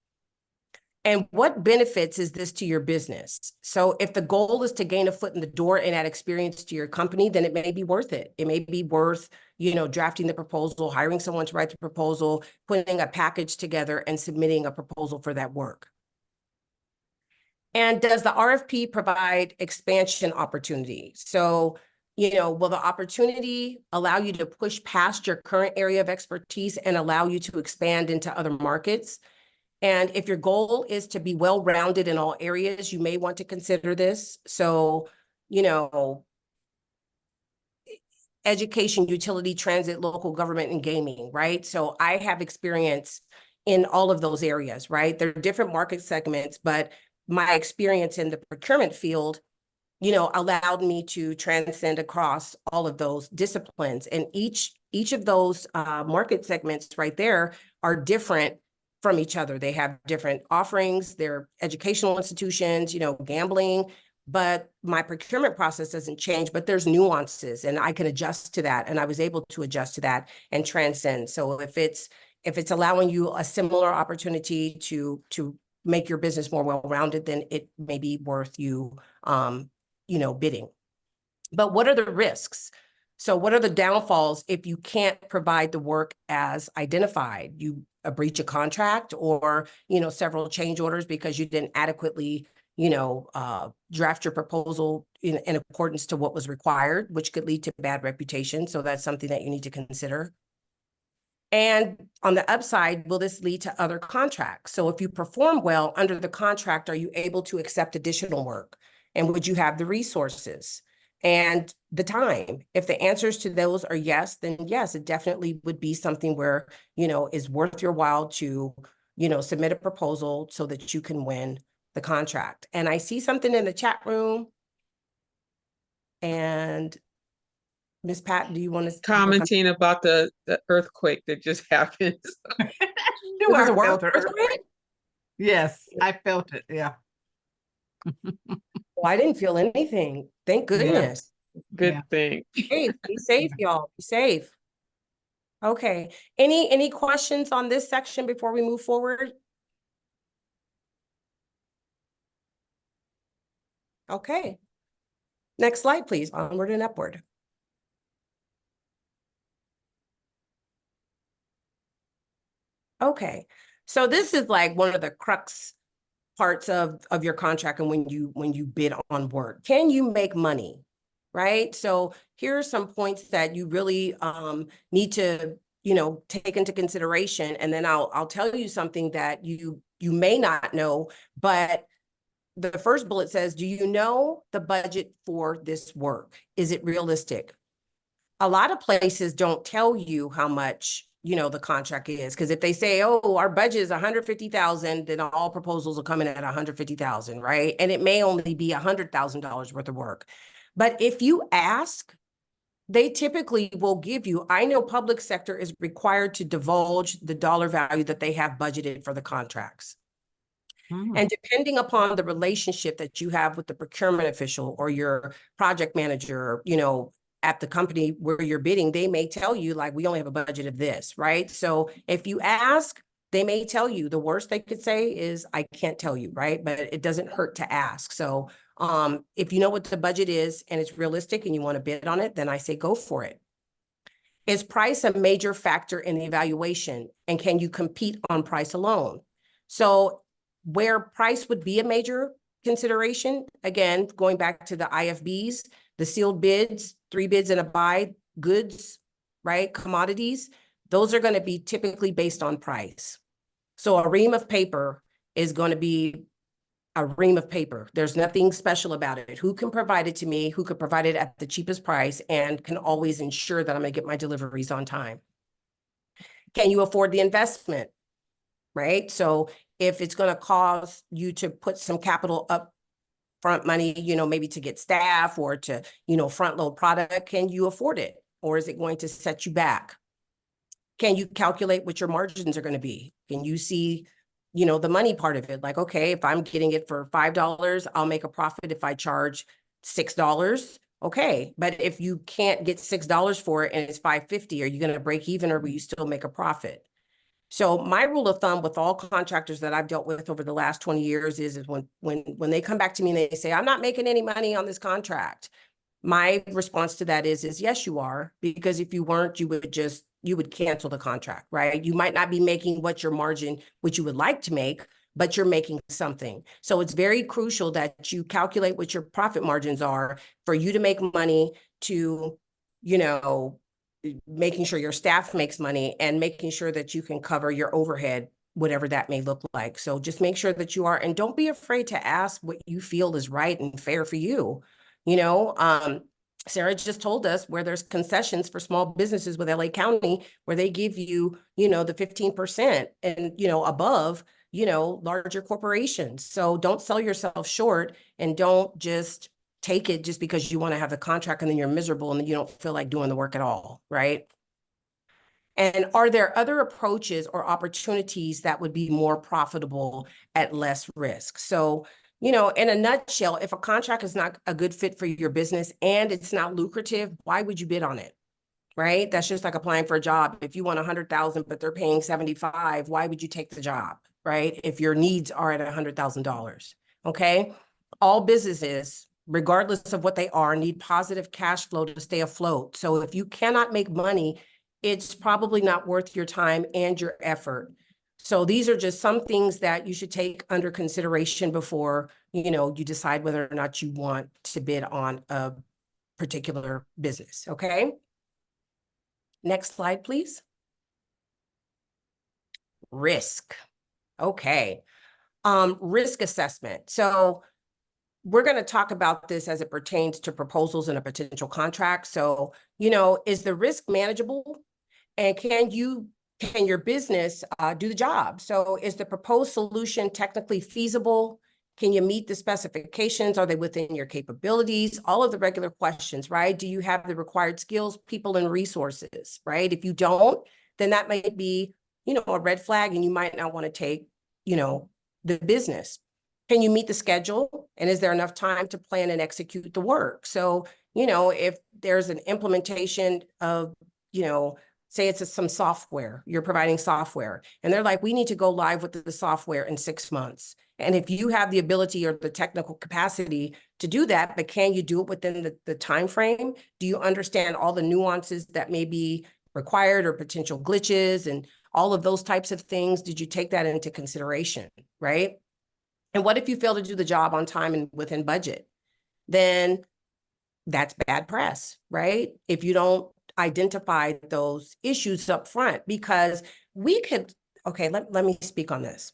And what benefits is this to your business? So if the goal is to gain a foot in the door and add experience to your company, then it may be worth it. It may be worth, you know, drafting the proposal, hiring someone to write the proposal, putting a package together and submitting a proposal for that work. And does the RFP provide expansion opportunity? So, you know, will the opportunity allow you to push past your current area of expertise and allow you to expand into other markets? And if your goal is to be well-rounded in all areas, you may want to consider this. So, you know, education, utility, transit, local government, and gaming, right? So I have experience in all of those areas, right? They're different market segments, but my experience in the procurement field, you know, allowed me to transcend across all of those disciplines. And each of those market segments right there are different from each other. They have different offerings, they're educational institutions, you know, gambling, but my procurement process doesn't change, but there's nuances and I can adjust to that. And I was able to adjust to that and transcend. So if it's allowing you a similar opportunity to make your business more well-rounded, then it may be worth you, you know, bidding. But what are the risks? So what are the downfalls if you can't provide the work as identified? You breach a contract or, you know, several change orders because you didn't adequately, you know, draft your proposal in accordance to what was required, which could lead to bad reputation. So that's something that you need to consider. And on the upside, will this lead to other contracts? So if you perform well under the contract, are you able to accept additional work? And would you have the resources and the time? If the answers to those are yes, then yes, it definitely would be something where, you know, is worth your while to, you know, submit a proposal so that you can win the contract. And I see something in the chat room. And Ms. Pat, do you want to Commenting about the earthquake that just happened. Knew I was a felt it. earthquake? Yes, I felt it. Yeah. Well, I didn't feel anything. Thank goodness. Good Yeah. thing. Hey, be safe, y'all. Be safe. Okay. Any questions on this section before we move forward? Okay. Next slide, please. Onward and upward. Okay. So this is like one of the crux parts of your contract and when you bid on work. Can you make money? Right? So here are some points that you really need to, you know, take into consideration. And then I'll tell you something that you may not know, but the first bullet says, do you know the budget for this work? Is it realistic? A lot of places don't tell you how much, you know, the contract is. Because if they say, oh, our budget is 150,000, then all proposals will come in at 150,000, right? And it may only be $100,000 worth of work. But if you ask, they typically will give you, I know public sector is required to divulge the dollar value that they have budgeted for the contracts. And depending upon the relationship that you have with the procurement official or your project manager, you know, at the company where you're bidding, they may tell you like, we only have a budget of this, right? So if you ask, they may tell you. The worst they could say is, I can't tell you, right? But it doesn't hurt to ask. So if you know what the budget is and it's realistic and you want to bid on it, then I say go for it. Is price a major factor in the evaluation? And can you compete on price alone? So where price would be a major consideration, again, going back to the IFBs, the sealed bids, 3 bids and a buy, goods, right, commodities, those are going to be typically based on price. So a ream of paper is going to be a ream of paper. There's nothing special about it. Who can provide it to me? Who could provide it at the cheapest price and can always ensure that I'm going to get my deliveries on time? Can you afford the investment, right? So if it's going to cause you to put some capital up upfront money, you know, maybe to get staff or to, you know, front load product. Can you afford it? Or is it going to set you back? Can you calculate what your margins are going to be? Can you see, you know, the money part of it? Like, okay, if I'm getting it for $5, I'll make a profit if I charge $6. Okay, but if you can't get $6 for it and it's $5.50, are you going to break even or will you still make a profit? So my rule of thumb with all contractors that I've dealt with over the last 20 years is when they come back to me and they say, I'm not making any money on this contract, my response to that is yes, you are, because if you weren't, you would cancel the contract, right? You might not be making what your margin, which you would like to make, but you're making something. So it's very crucial that you calculate what your profit margins are for you to make money, to, you know, making sure your staff makes money and making sure that you can cover your overhead, whatever that may look like. So just make sure that you are, and don't be afraid to ask what you feel is right and fair for you. You know, Sarah just told us where there's concessions for small businesses with LA County, where they give you, you know, the 15% and, you know, above, you know, larger corporations. So don't sell yourself short and don't just take it just because you want to have the contract and then you're miserable and then you don't feel like doing the work at all, right? And are there other approaches or opportunities that would be more profitable at less risk? So, you know, in a nutshell, if a contract is not a good fit for your business and it's not lucrative, why would you bid on it? Right? That's just like applying for a job. If you want 100,000, but they're paying 75, why would you take the job? Right? If your needs are at $100,000. Okay. All businesses, regardless of what they are, need positive cash flow to stay afloat. So if you cannot make money, it's probably not worth your time and your effort. So these are just some things that you should take under consideration before, you know, you decide whether or not you want to bid on a particular business. Okay. Next slide, please. Risk. Okay. Risk assessment. So we're going to talk about this as it pertains to proposals in a potential contract. So, you know, is the risk manageable? And can your business do the job? So is the proposed solution technically feasible? Can you meet the specifications? Are they within your capabilities? All of the regular questions, right? Do you have the required skills, people, and resources, right? If you don't, then that might be, you know, a red flag and you might not want to take, you know, the business. Can you meet the schedule? And is there enough time to plan and execute the work? So, you know, if there's an implementation of, you know, say it's some software, you're providing software, and they're like, we need to go live with the software in 6 months. And if you have the ability or the technical capacity to do that, but can you do it within the time frame? Do you understand all the nuances that may be required or potential glitches and all of those types of things? Did you take that into consideration, right? And what if you fail to do the job on time and within budget? Then that's bad press, right? If you don't identify those issues up front, because we could, okay, let me speak on this.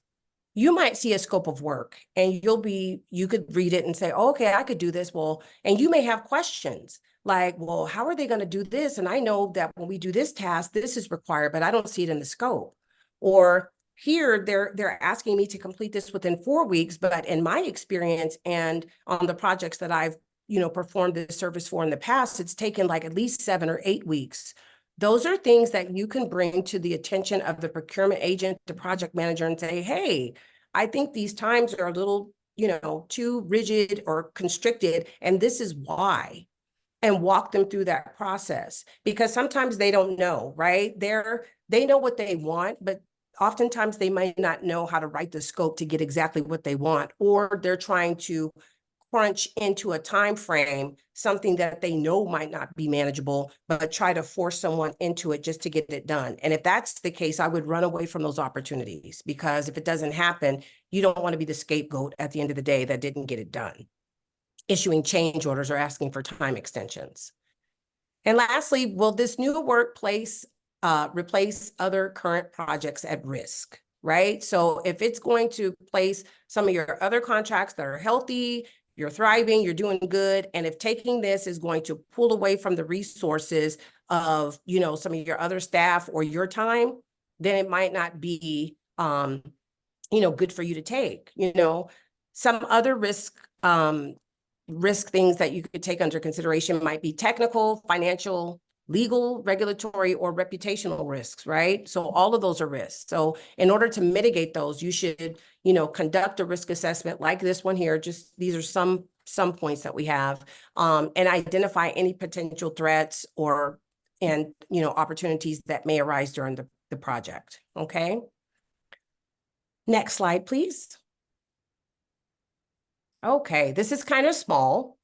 You might see a scope of work and you could read it and say, oh, okay, I could do this. Well, and you may have questions like, well, how are they going to do this? And I know that when we do this task, this is required, but I don't see it in the scope. Or here, they're asking me to complete this within 4 weeks, but in my experience and on the projects that I've, you know, performed this service for in the past, it's taken like at least 7 or 8 weeks. Those are things that you can bring to the attention of the procurement agent, the project manager, and say, hey, I think these times are a little, you know, too rigid or constricted, and this is why. And walk them through that process, because sometimes they don't know, right? They know what they want, but oftentimes they might not know how to write the scope to get exactly what they want, or they're trying to crunch into a time frame something that they know might not be manageable, but try to force someone into it just to get it done. And if that's the case, I would run away from those opportunities, because if it doesn't happen, you don't want to be the scapegoat at the end of the day that didn't get it done, issuing change orders or asking for time extensions. And lastly, will this new workplace replace other current projects at risk, right? So if it's going to place some of your other contracts that are healthy, you're thriving, you're doing good, and if taking this is going to pull away from the resources of, you know, some of your other staff or your time, then it might not be, you know, good for you to take. You know, Some other risk things that you could take under consideration might be technical, financial, legal, regulatory, or reputational risks, right? So all of those are risks. So in order to mitigate those, you should, conduct a risk assessment like this one here. Just these are some points that we have, and identify any potential threats and opportunities that may arise during the project. Okay. Next slide, please. Okay, this is kind of small,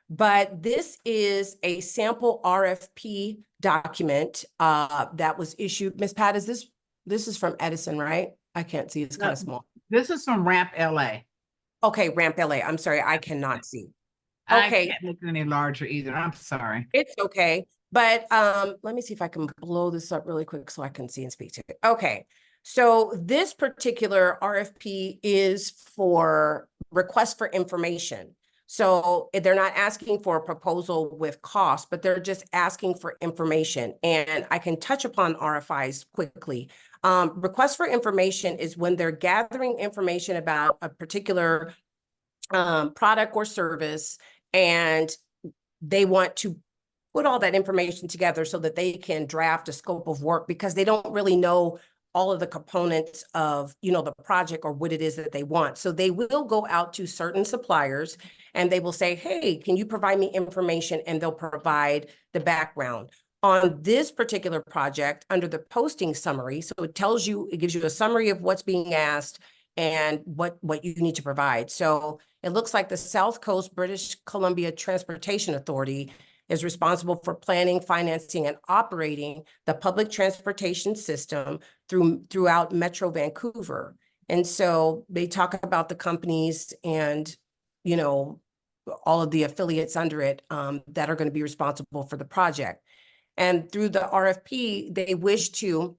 but this is a sample RFP document that was issued. Ms. Pat, this is from Edison, right? I can't see, it's kind of small. This is from Ramp LA. Okay, Ramp LA. I'm sorry, I cannot see. I Okay, can't make it any larger either. I'm sorry. it's okay. But let me see if I can blow this up really quick so I can see and speak to it. Okay, so this particular RFP is for request for information. So they're not asking for a proposal with cost, but they're just asking for information. And I can touch upon RFIs quickly. Request for information is when they're gathering information about a particular product or service, and they want to put all that information together so that they can draft a scope of work, because they don't really know all of the components of, the project or what it is that they want. So they will go out to certain suppliers and they will say, hey, can you provide me information? And they'll provide the background. On this particular project, under the posting summary, so it gives you a summary of what's being asked and what you need to provide. So it looks like the South Coast British Columbia Transportation Authority is responsible for planning, financing, and operating the public transportation system throughout Metro Vancouver. And so they talk about the companies and, all of the affiliates under it that are going to be responsible for the project. And through the RFP, they wish to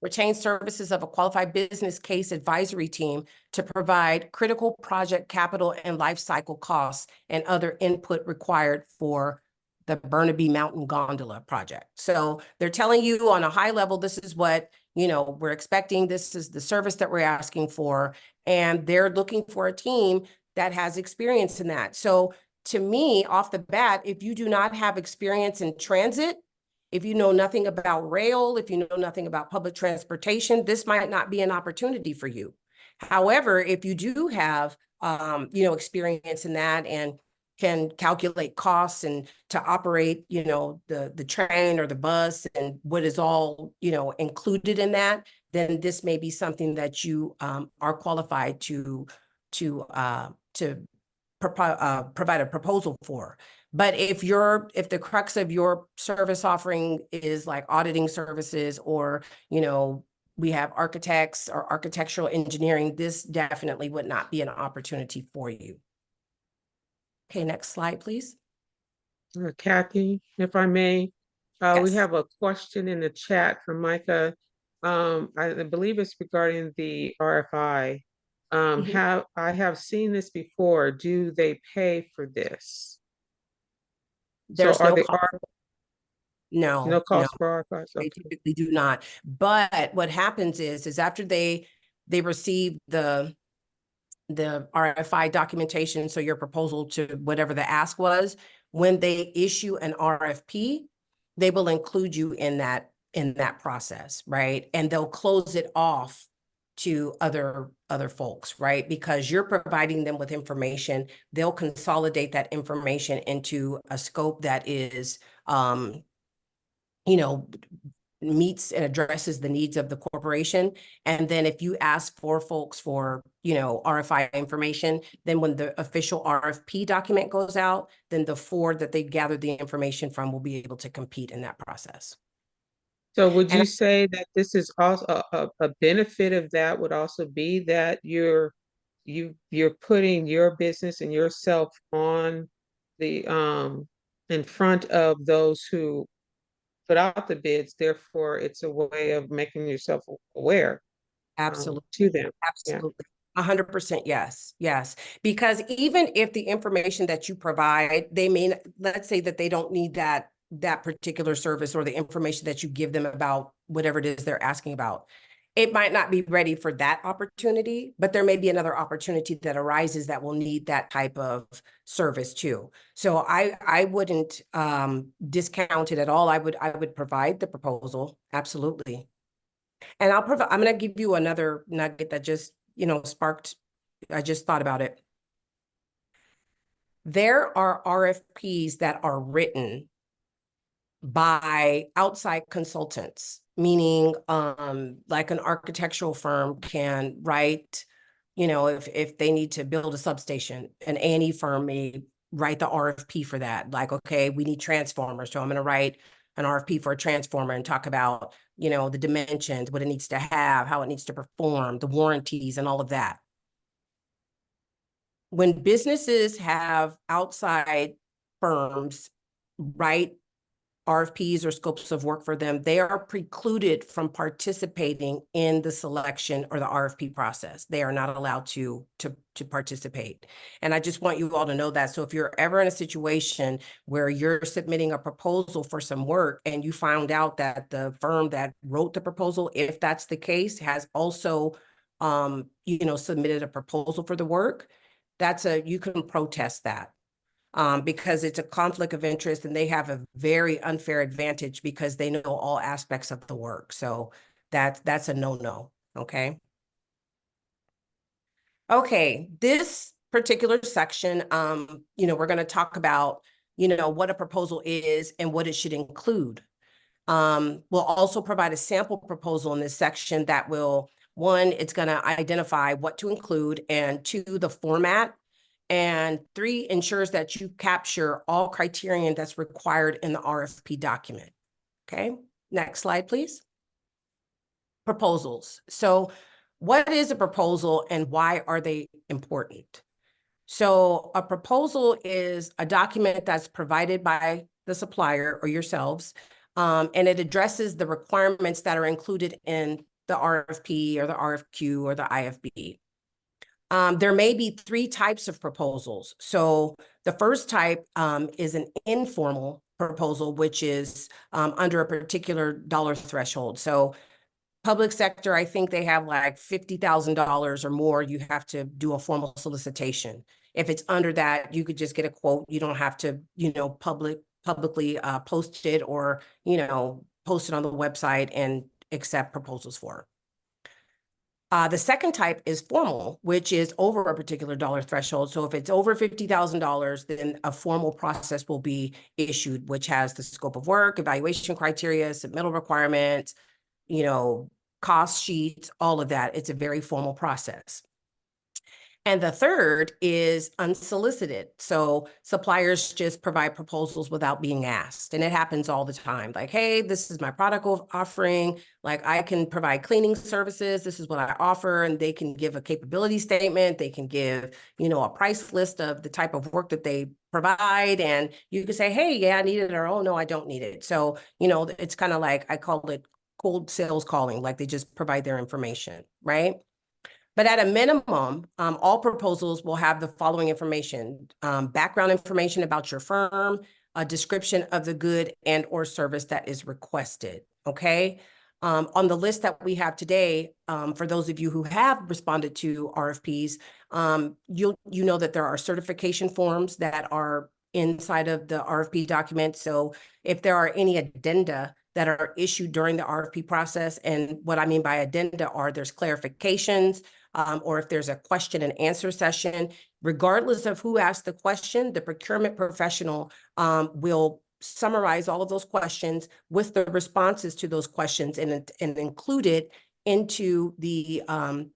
retain services of a qualified business case advisory team to provide critical project capital and life cycle costs and other input required for the Burnaby Mountain Gondola project. So they're telling you on a high level, this is what, we're expecting, this is the service that we're asking for, and they're looking for a team that has experience in that. So to me, off the bat, if you do not have experience in transit, if you know nothing about rail, if you know nothing about public transportation, this might not be an opportunity for you. However, if you do have, experience in that and can calculate costs and to operate, the train or the bus and what is all, included in that, then this may be something that you are qualified to provide a proposal for. But if the crux of your service offering is like auditing services, or, we have architects or architectural engineering, this definitely would not be an opportunity for you. Okay, next slide, please. Kathy, if I may, we Yes. have a question in the chat from Micah. I believe it's regarding the RFI. I have seen this before. Do they pay for this? There's so are no they cost. no cost for RFIs? They Okay. typically do not. But what happens is after they receive the RFI documentation, so your proposal to whatever the ask was, when they issue an RFP, they will include you in that process, right? And they'll close it off to other folks, right? Because you're providing them with information, they'll consolidate that information into a scope that is, meets and addresses the needs of the corporation. And then if you ask for folks for, RFI information, then when the official RFP document goes out, then the four that they gathered the information from will be able to compete in that process. So would you say that this is also a benefit of that would also be that you're putting your business and yourself on the in front of those who put out the bids, therefore it's a way of making yourself aware Absolutely. to them. Absolutely. 100% yes. Yes. Because even if the information that you provide, let's say that they don't need that particular service or the information that you give them about whatever it is they're asking about. It might not be ready for that opportunity, but there may be another opportunity that arises that will need that type of service too. So I wouldn't discount it at all. I would provide the proposal, absolutely. And I'm going to give you another nugget that just, sparked, I just thought about it. There are RFPs that are written by outside consultants, meaning like an architectural firm can write, if they need to build a substation, an A&E firm may write the RFP for that. Like, okay, we need transformers. So I'm going to write an RFP for a transformer and talk about, the dimensions, what it needs to have, how it needs to perform, the warranties and all of that. When businesses have outside firms write RFPs or scopes of work for them, they are precluded from participating in the selection or the RFP process. They are not allowed to participate. And I just want you all to know that. So if you're ever in a situation where you're submitting a proposal for some work and you found out that the firm that wrote the proposal, if that's the case, has also submitted a proposal for the work, you can protest that. Because it's a conflict of interest and they have a very unfair advantage because they know all aspects of the work. So that's a no-no, okay? Okay, this particular section, we're going to talk about, what a proposal is and what it should include. We'll also provide a sample proposal in this section that will, one, it's going to identify what to include, and two, the format, and three, ensures that you capture all criterion that's required in the RFP document. Okay, next slide, please. Proposals. So what is a proposal and why are they important? So a proposal is a document that's provided by the supplier or yourselves, and it addresses the requirements that are included in the RFP or the RFQ or the IFB. There may be three types of proposals. So the first type is an informal proposal, which is under a particular dollar threshold. So public sector, I think they have like $50,000 or more, you have to do a formal solicitation. If it's under that, you could just get a quote. You don't have to, publicly post it or, post it on the website and accept proposals for it. The second type is formal, which is over a particular dollar threshold. So if it's over $50,000, then a formal process will be issued, which has the scope of work, evaluation criteria, submittal requirements, cost sheets, all of that. It's a very formal process. And the third is unsolicited. So suppliers just provide proposals without being asked. And it happens all the time. Like, hey, this is my product offering. Like, I can provide cleaning services. This is what I offer. And they can give a capability statement. They can give, a price list of the type of work that they provide. And you can say, hey, yeah, I need it, or, oh, no, I don't need it. So, it's kind of like, I call it cold sales calling, like they just provide their information, right? But at a minimum, all proposals will have the following information: background information about your firm, a description of the good and or service that is requested, okay? On the list that we have today, for those of you who have responded to RFPs, you know that there are certification forms that are inside of the RFP document. So if there are any addenda that are issued during the RFP process, and what I mean by addenda are there's clarifications, or if there's a question and answer session, regardless of who asked the question, the procurement professional will summarize all of those questions with the responses to those questions and include it into the, and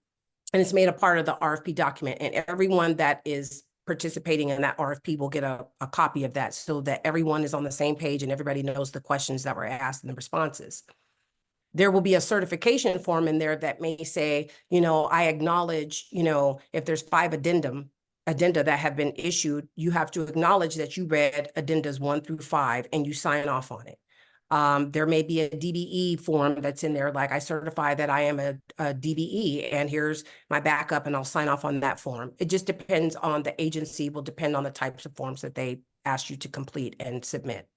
it's made a part of the RFP document. And everyone that is participating in that RFP will get a copy of that so that everyone is on the same page and everybody knows the questions that were asked and the responses. There will be a certification form in there that may say, I acknowledge, if there's 5 addenda that have been issued, you have to acknowledge that you read addendas 1 through 5 and you sign off on it. There may be a DBE form that's in there, like I certify that I am a DBE and here's my backup and I'll sign off on that form. It just depends on the agency, will depend on the types of forms that they ask you to complete and submit.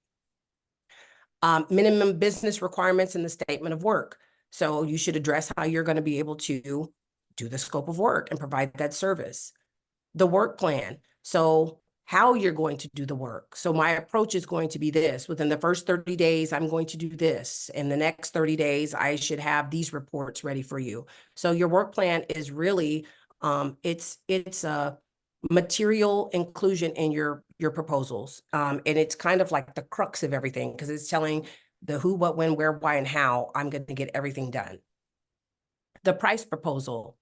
Minimum business requirements in the statement of work. So you should address how you're going to be able to do the scope of work and provide that service. The work plan. So how you're going to do the work. So my approach is going to be this: within the first 30 days, I'm going to do this. In the next 30 days, I should have these reports ready for you. So your work plan is really, it's a material inclusion in your proposals. And it's kind of like the crux of everything, because it's telling the who, what, when, where, why, and how I'm going to get everything done. The price proposal.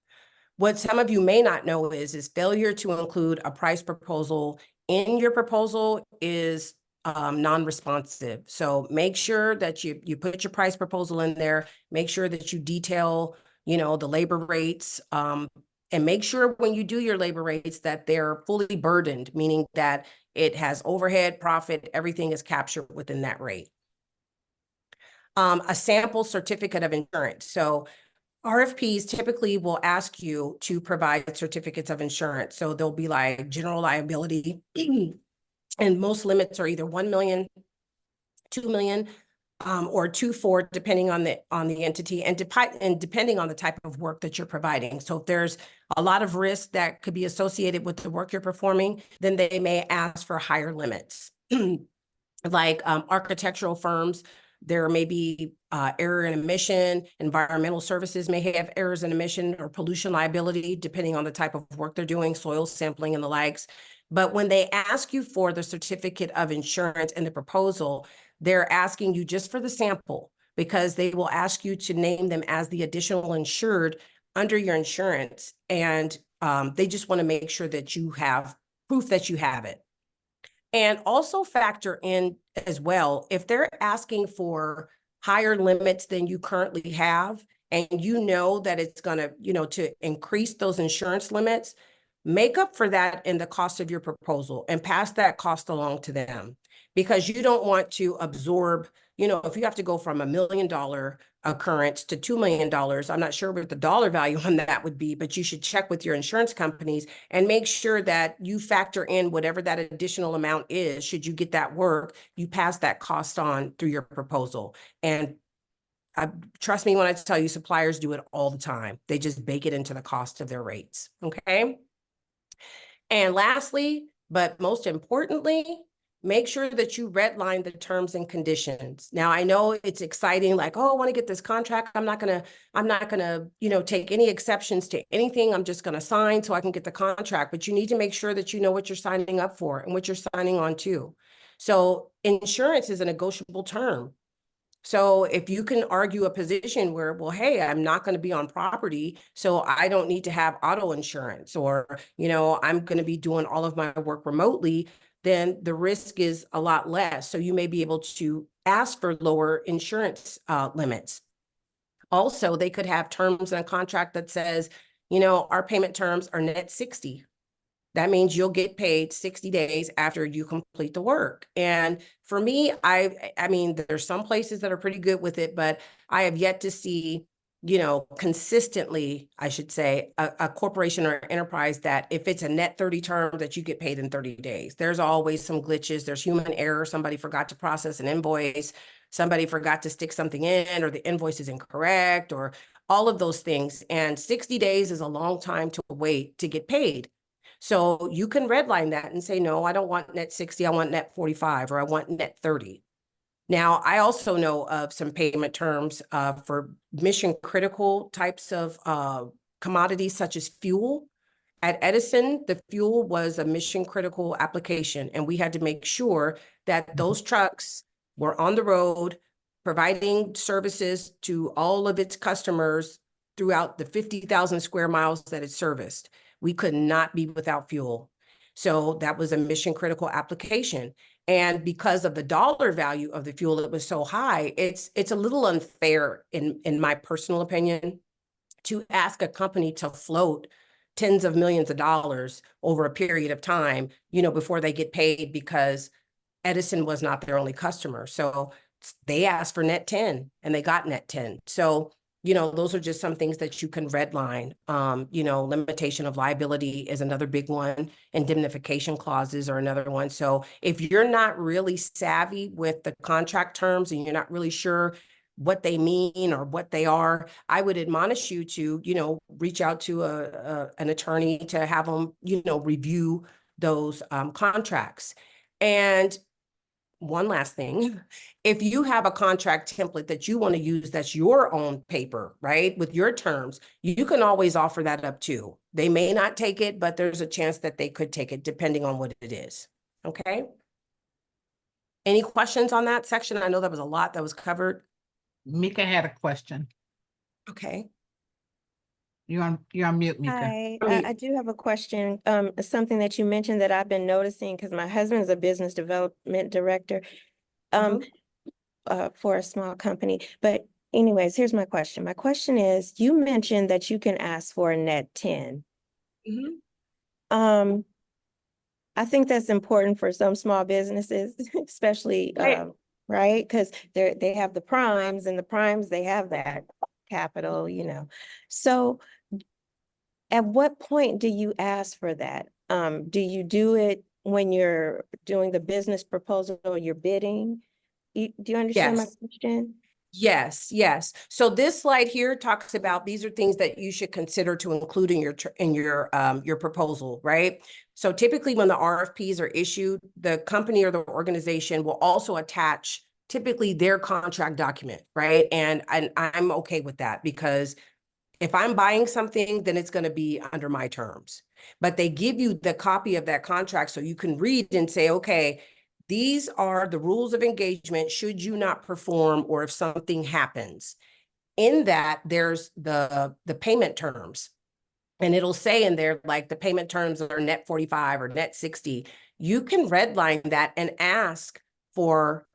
What some of you may not know is failure to include a price proposal in your proposal is non-responsive. So make sure that you put your price proposal in there, make sure that you detail, the labor rates, and make sure when you do your labor rates that they're fully burdened, meaning that it has overhead, profit, everything is captured within that rate. A sample certificate of insurance. So RFPs typically will ask you to provide certificates of insurance. So they'll be like general liability, and most limits are either 1 million, 2 million, or 2-4, depending on the entity and depending on the type of work that you're providing. So if there's a lot of risk that could be associated with the work you're performing, then they may ask for higher limits. Like architectural firms, there may be error in emission. Environmental services may have errors in emission or pollution liability, depending on the type of work they're doing, soil sampling and the likes. But when they ask you for the certificate of insurance in the proposal, they're asking you just for the sample, because they will ask you to name them as the additional insured under your insurance. And they just want to make sure that you have proof that you have it. And also factor in as well, if they're asking for higher limits than you currently have, and you know that it's going to, to increase those insurance limits, make up for that in the cost of your proposal and pass that cost along to them, because you don't want to absorb, if you have to go from $1 million occurrence to $2 million, I'm not sure what the dollar value on that would be, but you should check with your insurance companies and make sure that you factor in whatever that additional amount is. Should you get that work, you pass that cost on through your proposal. And trust me when I tell you, suppliers do it all the time. They just bake it into the cost of their rates, okay? And lastly, but most importantly, make sure that you redline the terms and conditions. Now, I know it's exciting, like, oh, I want to get this contract. I'm not gonna, take any exceptions to anything. I'm just gonna sign so I can get the contract. But you need to make sure that you know what you're signing up for and what you're signing on to. So insurance is a negotiable term. So if you can argue a position where, well, hey, I'm not going to be on property, so I don't need to have auto insurance, or, I'm going to be doing all of my work remotely, then the risk is a lot less. So you may be able to ask for lower insurance limits. Also, they could have terms in a contract that says, our payment terms are net 60. That means you'll get paid 60 days after you complete the work. And for me, I mean, there's some places that are pretty good with it, but I have yet to see, consistently, I should say, a corporation or enterprise that if it's a net 30 term that you get paid in 30 days. There's always some glitches. There's human error. Somebody forgot to process an invoice. Somebody forgot to stick something in, or the invoice is incorrect, or all of those things. And 60 days is a long time to wait to get paid. So you can redline that and say, no, I don't want net 60, I want net 45, or I want net 30. Now, I also know of some payment terms for mission critical types of commodities, such as fuel. At Edison, the fuel was a mission critical application, and we had to make sure that those trucks were on the road providing services to all of its customers throughout the 50,000 square miles that it serviced. We could not be without fuel. So that was a mission critical application. And because of the dollar value of the fuel, it was so high, it's a little unfair, in my personal opinion, to ask a company to float tens of millions of dollars over a period of time, before they get paid, because Edison was not their only customer. So they asked for net 10 and they got net 10. So those are just some things that you can redline. Limitation of liability is another big one. Indemnification clauses are another one. So if you're not really savvy with the contract terms and you're not really sure what they mean or what they are, I would admonish you to, you know, reach out to an attorney to have them, you know, review those contracts. And one last thing, if you have a contract template that you want to use that's your own paper, right, with your terms, you can always offer that up too. They may not take it, but there's a chance that they could take it depending on what it is. Okay. Any questions on that section? I know that was a lot that was covered. Mika had a question. Okay. You're on mute, Mika. Hi, I do have a question. Something that you mentioned that I've been noticing, because my husband's a business development director for a small company. But anyways, here's my question. My question is, you mentioned that you can ask for a net 10. I think that's important for some small businesses, especially, right? Because they have the primes, and the primes, they have that capital, you know. So at what point do you ask for that? Do you do it when you're doing the business proposal or you're bidding? Do you understand my Yes. question? Yes, yes. So this slide here talks about, these are things that you should consider to include in your proposal, right? So typically when the RFPs are issued, the company or the organization will also attach typically their contract document, right? And I'm okay with that, because if I'm buying something, then it's going to be under my terms. But they give you the copy of that contract so you can read and say, okay, these are the rules of engagement should you not perform or if something happens. In that, there's the payment terms. And it'll say in there, like, the payment terms are net 45 or net 60. You can redline that and ask for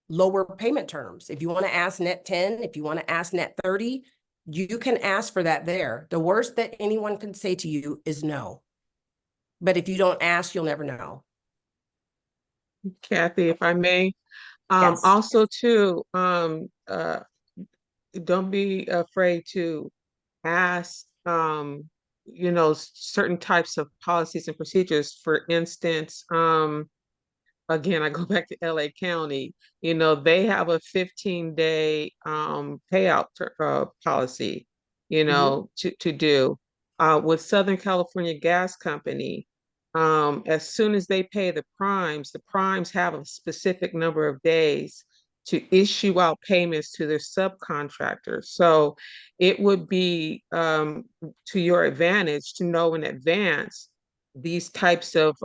lower payment terms. If you want to ask net 10, if you want to ask net 30, you can ask for that there. The worst that anyone can say to you is no. But if you don't ask, you'll never know. Kathy, if I may, Yes. also too, don't be afraid to ask, you know, certain types of policies and procedures. For instance, again, I go back to LA County, you know, they have a 15-day payout policy, you know, to do. With Southern California Gas Company, as soon as they pay the primes have a specific number of days to issue out payments to their subcontractors. So it would be to your advantage to know in advance these types of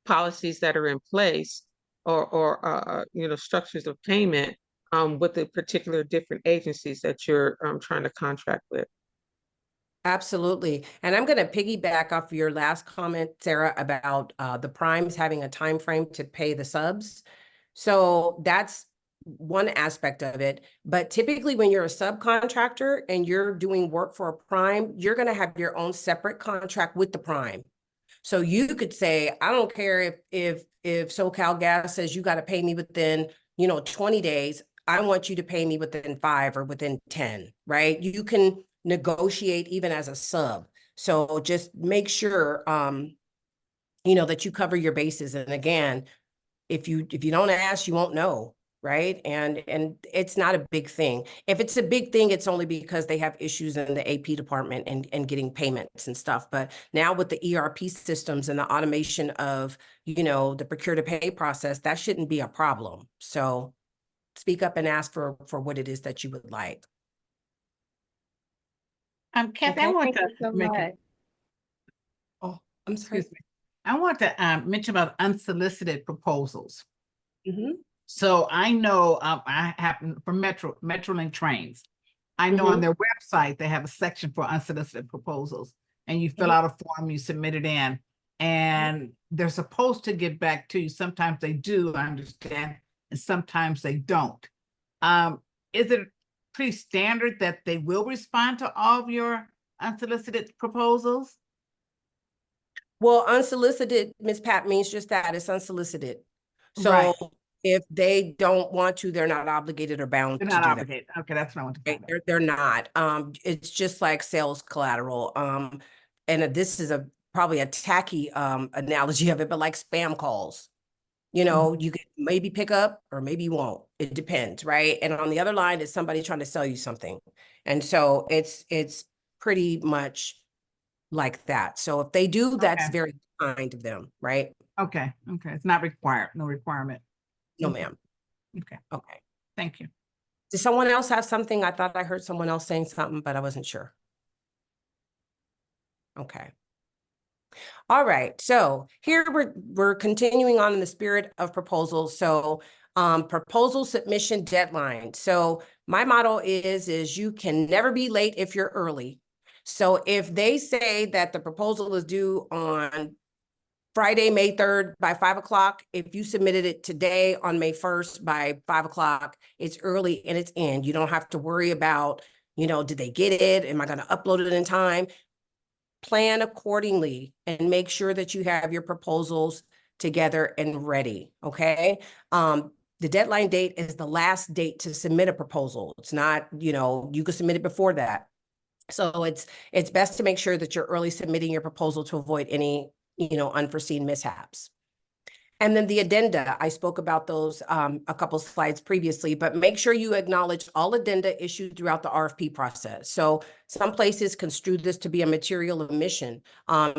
policies that are in place, or you know, structures of payment with the particular different agencies that you're trying to contract with. Absolutely. And I'm going to piggyback off your last comment, Sarah, about the primes having a time frame to pay the subs. So that's one aspect of it. But typically when you're a subcontractor and you're doing work for a prime, you're going to have your own separate contract with the prime. So you could say, I don't care if SoCal Gas says you got to pay me within, you know, 20 days. I want you to pay me within 5 or within 10, right? You can negotiate even as a sub. So just make sure, you know, that you cover your bases. And again, if you don't ask, you won't know, right? And it's not a big thing. If it's a big thing, it's only because they have issues in the AP department and getting payments and stuff. But now with the ERP systems and the automation of, you know, the procure to pay process, that shouldn't be a problem. So speak up and ask for what it is that you would like. Kathy, I Okay, want Thank you so much. Oh, I'm sorry. excuse me. I want to mention about unsolicited proposals. Mm-hmm. So I know I happen for Metrolink trains. I know on their website, they have a section for unsolicited proposals, and you fill out a form, you submit it in, and they're supposed to get back to you. Sometimes they do, I understand, and sometimes they don't. Is it pretty standard that they will respond to all of your unsolicited proposals? Well, unsolicited, Ms. Pat, means just that, it's unsolicited. So Right. if they don't want to, they're not obligated or bound They're to not do obligated. Okay, that's what I want to that. find out. Right? They're not. It's just like sales collateral. And this is probably a tacky analogy of it, but like spam calls. You know, you could maybe pick up or maybe you won't. It depends, right? And on the other line is somebody trying to sell you something. And so it's pretty much like that. So if they do, that's Okay. very kind of them, right? Okay, okay, it's not required, no requirement. No, Okay. ma'am. Okay, Okay. thank you. Does someone else have something? I thought I heard someone else saying something, but I wasn't sure. Okay. All right, so here we're continuing on in the spirit of proposals. So proposal submission deadline. So my motto is you can never be late if you're early. So if they say that the proposal is due on Friday, May 3rd by 5 o'clock, if you submitted it today on May 1st by 5 o'clock, it's early and it's in. You don't have to worry about, you know, did they get it? Am I going to upload it in time? Plan accordingly and make sure that you have your proposals together and ready, okay? The deadline date is the last date to submit a proposal. It's not, you know, you can submit it before that. So it's best to make sure that you're early submitting your proposal to avoid any, you know, unforeseen mishaps. And then the addenda, I spoke about those a couple slides previously, but make sure you acknowledge all addenda issued throughout the RFP process. So some places construe this to be a material omission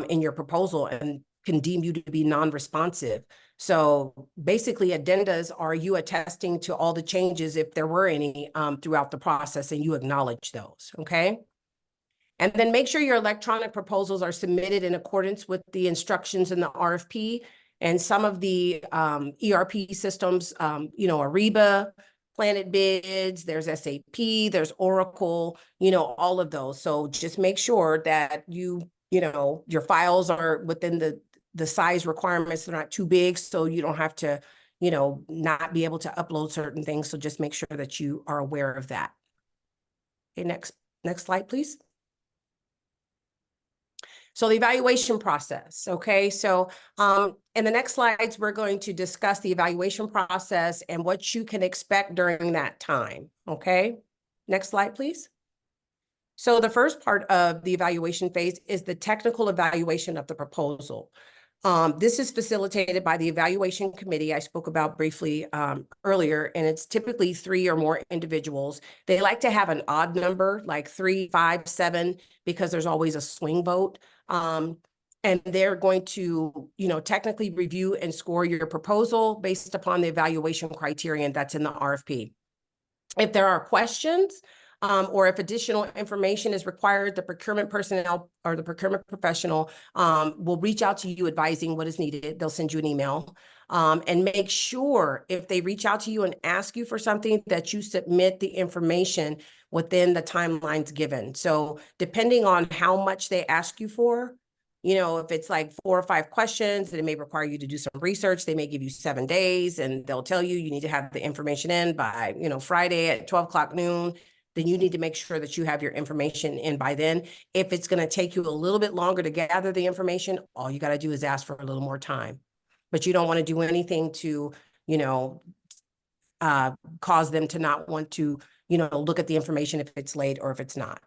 in your proposal and can deem you to be non-responsive. So basically addendas are you attesting to all the changes, if there were any, throughout the process, and you acknowledge those, okay? And then make sure your electronic proposals are submitted in accordance with the instructions in the RFP. And some of the ERP systems, you know, Ariba, Planet Bids, there's SAP, there's Oracle, you know, all of those. So just make sure that you know, your files are within the size requirements. They're not too big, so you don't have to, you know, not be able to upload certain things. So just make sure that you are aware of that. Okay, next slide, please. So the evaluation process, okay? So in the next slides, we're going to discuss the evaluation process and what you can expect during that time, okay? Next slide, please. So the first part of the evaluation phase is the technical evaluation of the proposal. This is facilitated by the evaluation committee I spoke about briefly earlier, and it's typically 3 or more individuals. They like to have an odd number, like 3, 5, 7, because there's always a swing vote. And they're going to, you know, technically review and score your proposal based upon the evaluation criterion that's in the RFP. If there are questions, or if additional information is required, the procurement personnel or the procurement professional will reach out to you advising what is needed. They'll send you an email. And make sure if they reach out to you and ask you for something that you submit the information within the timelines given. So depending on how much they ask you for, you know, if it's like 4 or 5 questions, it may require you to do some research. They may give you 7 days and they'll tell you you need to have the information in by, you know, Friday at 12 o'clock noon. Then you need to make sure that you have your information in by then. If it's going to take you a little bit longer to gather the information, all you got to do is ask for a little more time. But you don't want to do anything to, you know, cause them to not want to, you know, look at the information if it's late or if it's not.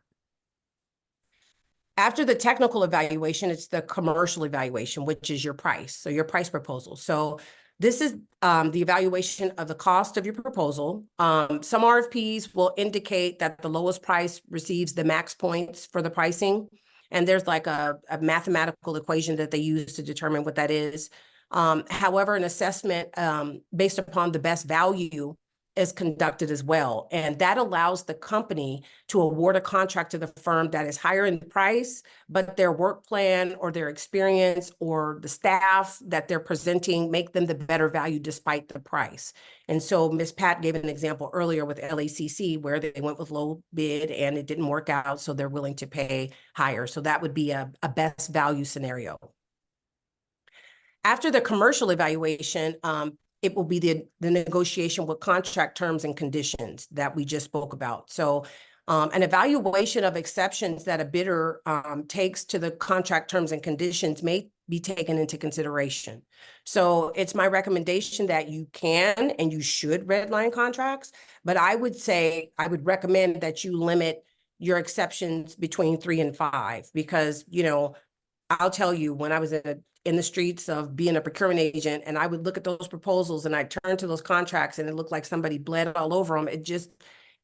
After the technical evaluation, it's the commercial evaluation, which is your price. So your price proposal. So this is the evaluation of the cost of your proposal. Some RFPs will indicate that the lowest price receives the max points for the pricing. And there's like a mathematical equation that they use to determine what that is. However, an assessment based upon the best value is conducted as well. And that allows the company to award a contract to the firm that is higher in price, but their work plan or their experience or the staff that they're presenting make them the better value despite the price. And so Ms. Pat gave an example earlier with LACC where they went with low bid and it didn't work out, so they're willing to pay higher. So that would be a best value scenario. After the commercial evaluation, it will be the negotiation with contract terms and conditions that we just spoke about. So an evaluation of exceptions that a bidder takes to the contract terms and conditions may be taken into consideration. So it's my recommendation that you can and you should redline contracts, but I would say, I would recommend that you limit your exceptions between 3 and 5, because, you know, I'll tell you, when I was in the streets of being a procurement agent, and I would look at those proposals and I'd turn to those contracts and it looked like somebody bled all over them.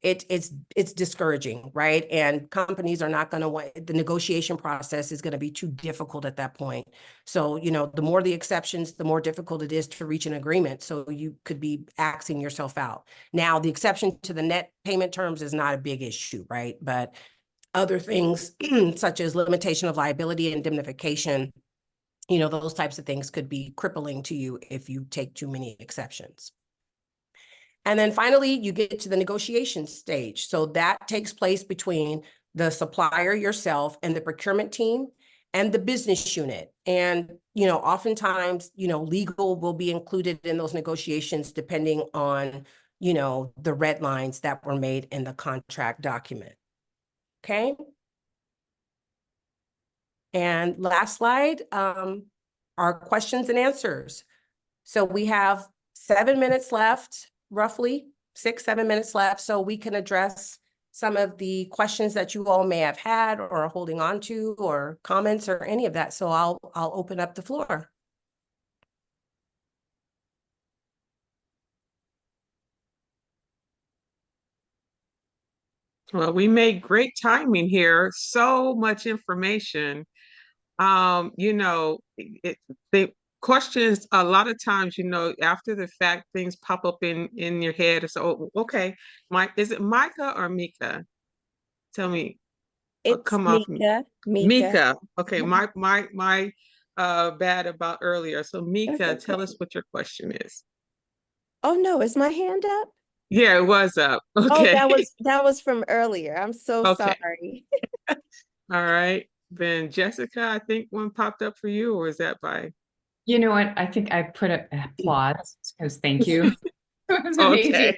It's discouraging, right? And companies are not going to want, the negotiation process is going to be too difficult at that point. So, the more the exceptions, the more difficult it is to reach an agreement. So you could be axing yourself out. Now, the exception to the net payment terms is not a big issue, right? But other things such as limitation of liability, indemnification, those types of things could be crippling to you if you take too many exceptions. And then finally, you get to the negotiation stage. So that takes place between the supplier, yourself, and the procurement team and the business unit. And, oftentimes, legal will be included in those negotiations depending on, the red lines that were made in the contract document. Okay. And last slide, our questions and answers. So we have 7 minutes left, roughly 6-7 minutes left, so we can address some of the questions that you all may have had or are holding on to, or comments or any of that. So I'll open up the floor. Well, we made great timing here. So much information. The questions a lot of times, after the fact, things pop up in your head. So, okay, is it Micah or Mika? Tell me. It's Come off Mika. Mika. Okay, my bad about earlier. So Mika, Okay. tell us what your question is. Oh no, is my hand up? Yeah, it was up. Oh, Okay. that was from earlier. I'm so Okay. sorry. All right. Then Jessica, I think one popped up for you, or is that by? You know what? I think I put up applause because thank you. It was amazing.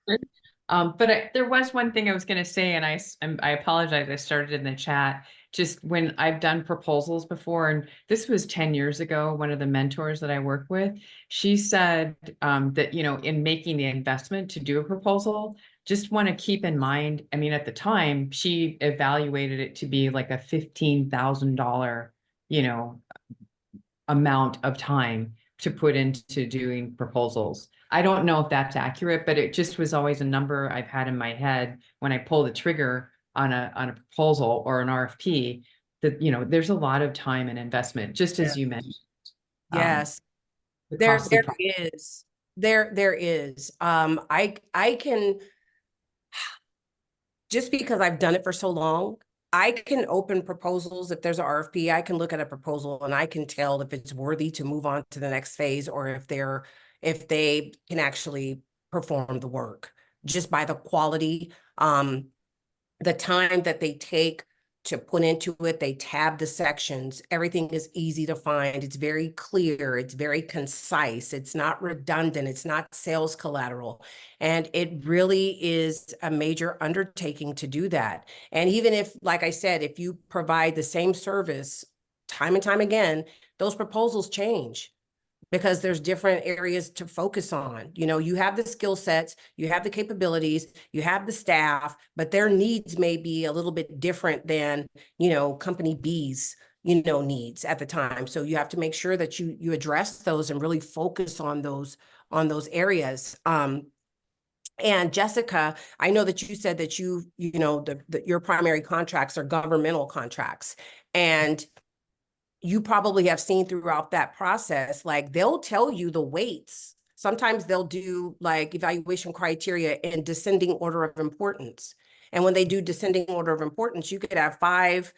Okay. But there was one thing I was going to say, and I apologize. I started in the chat. Just when I've done proposals before, and this was 10 years ago, one of the mentors that I work with, she said that, in making the investment to do a proposal, just want to keep in mind, I mean, at the time, she evaluated it to be like a $15,000, amount of time to put into doing proposals. I don't know if that's accurate, but it just was always a number I've had in my head when I pull the trigger on a proposal or an RFP, that, there's a lot of time and investment, just as you mentioned. Yes, The there costly is. There is. I can, just because I've done it for so long, I can open proposals. If there's an RFP, I can look at a proposal and I can tell if it's worthy to move on to the next phase, or if they can actually perform the work just by the quality, the time that they take to put into it. They tab the sections. Everything is easy to find. It's very clear. It's very concise. It's not redundant. It's not sales collateral. And it really is a major undertaking to do that. And even if, like I said, if you provide the same service time and time again, those proposals change, because there's different areas to focus on. You have the skill sets, you have the capabilities, you have the staff, but their needs may be a little bit different than, company B's, needs at the time. So you have to make sure that you address those and really focus on those areas. And Jessica, I know that you said that your primary contracts are governmental contracts, and you probably have seen throughout that process, like they'll tell you the weights. Sometimes they'll do like evaluation criteria in descending order of importance. And when they do descending order of importance, you could have 5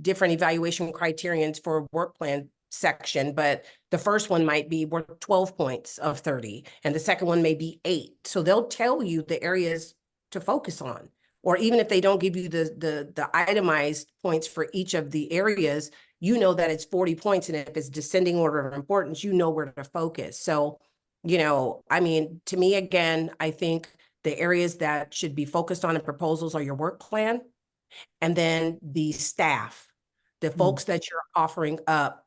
different evaluation criterions for a work plan section, but the first one might be worth 12 points of 30, and the second one may be 8. So they'll tell you the areas to focus on. Or even if they don't give you the itemized points for each of the areas, that it's 40 points. And if it's descending order of importance, where to focus. So, to me, again, I think the areas that should be focused on in proposals are your work plan, and then the staff, the folks that you're offering up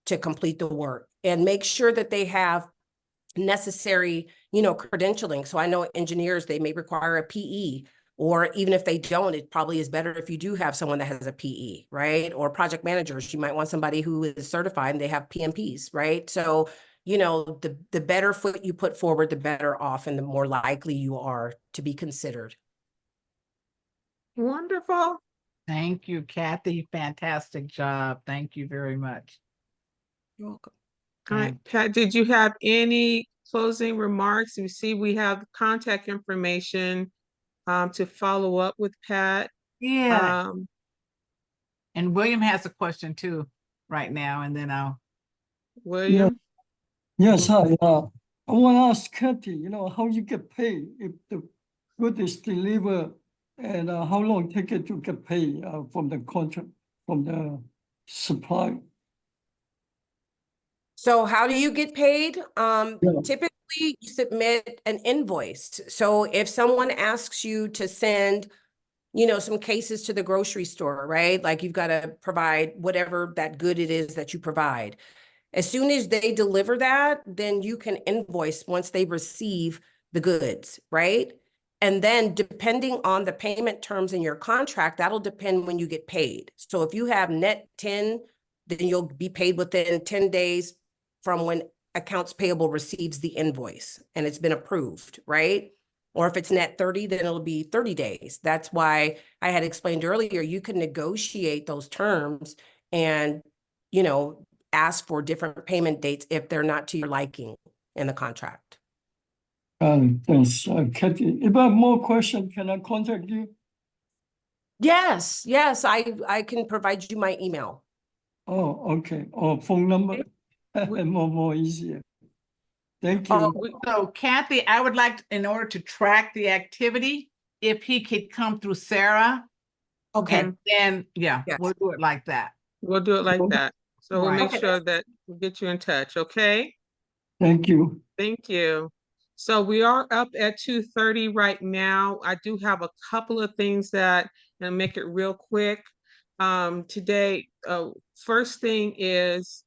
to complete the work, and make sure that they have necessary, credentialing. So I know engineers, they may require a PE Or even if they don't, it probably is better if you do have someone that has a PE, right? Or project managers, you might want somebody who is certified and they have PMPs, right? So, you know, the better foot you put forward, the better off and the more likely you are to be considered. Wonderful. Thank you, Kathy. Fantastic job. Thank you very much. You're welcome. All right, Pat, did you have any closing remarks? You see, we have contact information to follow up with Pat. Yeah. Um, And William has a question too right now, and then I'll. William? Yes, hi. I want to ask Kathy, you know, how you get paid if the good is delivered, and how long take it to get paid from the contract, from the supply? So how do you get paid? Yeah. Typically you submit an invoice. So if someone asks you to send, you know, some cases to the grocery store, right? Like you've got to provide whatever that good it is that you provide. As soon as they deliver that, then you can invoice once they receive the goods, right? And then depending on the payment terms in your contract, that'll depend when you get paid. So if you have net 10, then you'll be paid within 10 days from when accounts payable receives the invoice and it's been approved, right? Or if it's net 30, then it'll be 30 days. That's why I had explained earlier, you can negotiate those terms and, you know, ask for different payment dates if they're not to your liking in the contract. Thanks, Kathy. If I have more questions, can I contact you? Yes, I can provide you my email. Oh, okay. Or phone number? More easier. Thank Oh, you. So Kathy, I would like, in order to track the activity, if he could come through Sarah, okay. then yeah, Yes. we'll do it like that. We'll do it like that. So we'll Right. make Okay, sure that we'll get you in touch, okay? Thank you. Thank you. So we are up at 2:30 right now. I do have a couple of things that, and make it real quick. Today, first thing is,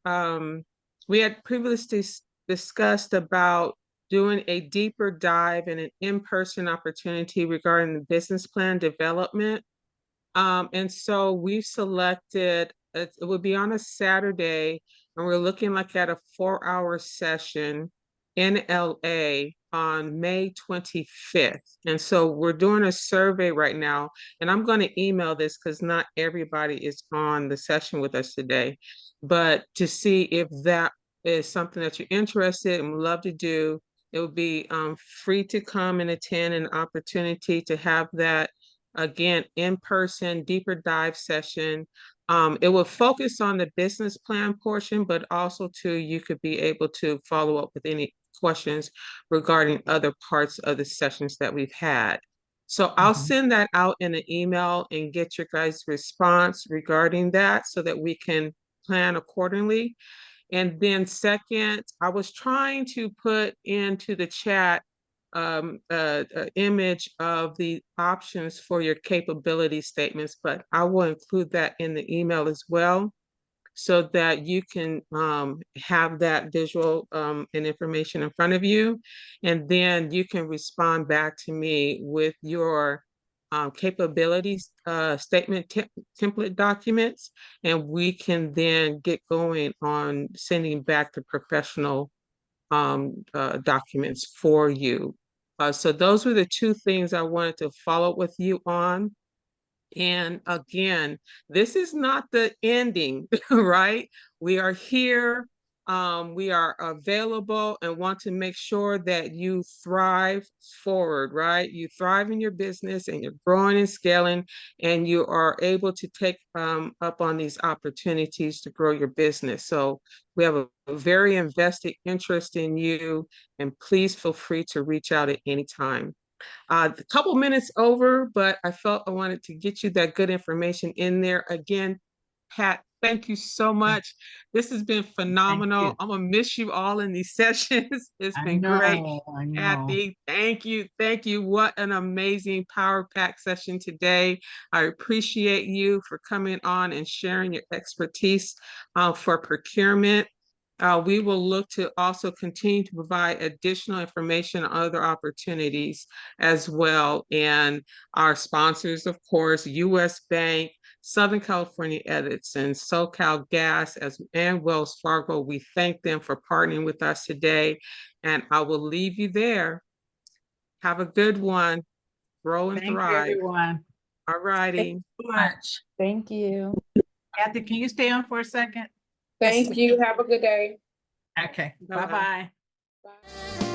we had previously discussed about doing a deeper dive and an in-person opportunity regarding the business plan development. And so we've selected, it would be on a Saturday, and we're looking like at a 4-hour session in LA on May 25th. And so we're doing a survey right now, and I'm going to email this because not everybody is on the session with us today, but to see if that is something that you're interested and would love to do. It would be free to come and attend, an opportunity to have that again, in-person deeper dive session. It will focus on the business plan portion, but also too, you could be able to follow up with any questions regarding other parts of the sessions that we've had. So I'll send that out in an email and get your guys' response regarding that so that we can plan accordingly. And then second, I was trying to put into the chat image of the options for your capability statements, but I will include that in the email as well so that you can have that visual and information in front of you. And then you can respond back to me with your capabilities statement template documents, and we can then get going on sending back the professional documents for you. So those were the two things I wanted to follow up with you on. And again, this is not the ending, right? We are here, we are available and want to make sure that you thrive forward, right? You thrive in your business and you're growing and scaling, and you are able to take up on these opportunities to grow your business. So we have a very invested interest in you, and please feel free to reach out at any time. A couple minutes over, but I felt I wanted to get you that good information in there. Again, Pat, thank you so much. This has been phenomenal. I'm gonna miss you all in these sessions. It's been great. I know. Kathy, thank you. Thank you. What an amazing power pack session today. I appreciate you for coming on and sharing your expertise for procurement. We will look to also continue to provide additional information on other opportunities as well. And our sponsors, of course, U.S. Bank, Southern California Edison, SoCal Gas, and Wells Fargo. We thank them for partnering with us today. And I will leave you there. Have a good one. Grow and Thank you, thrive. everyone. All righty. Much. Thank you. Kathy, can you stay on for a second? Yes, Thank you. Have a good day. Okay, Bye-bye. bye-bye. Bye.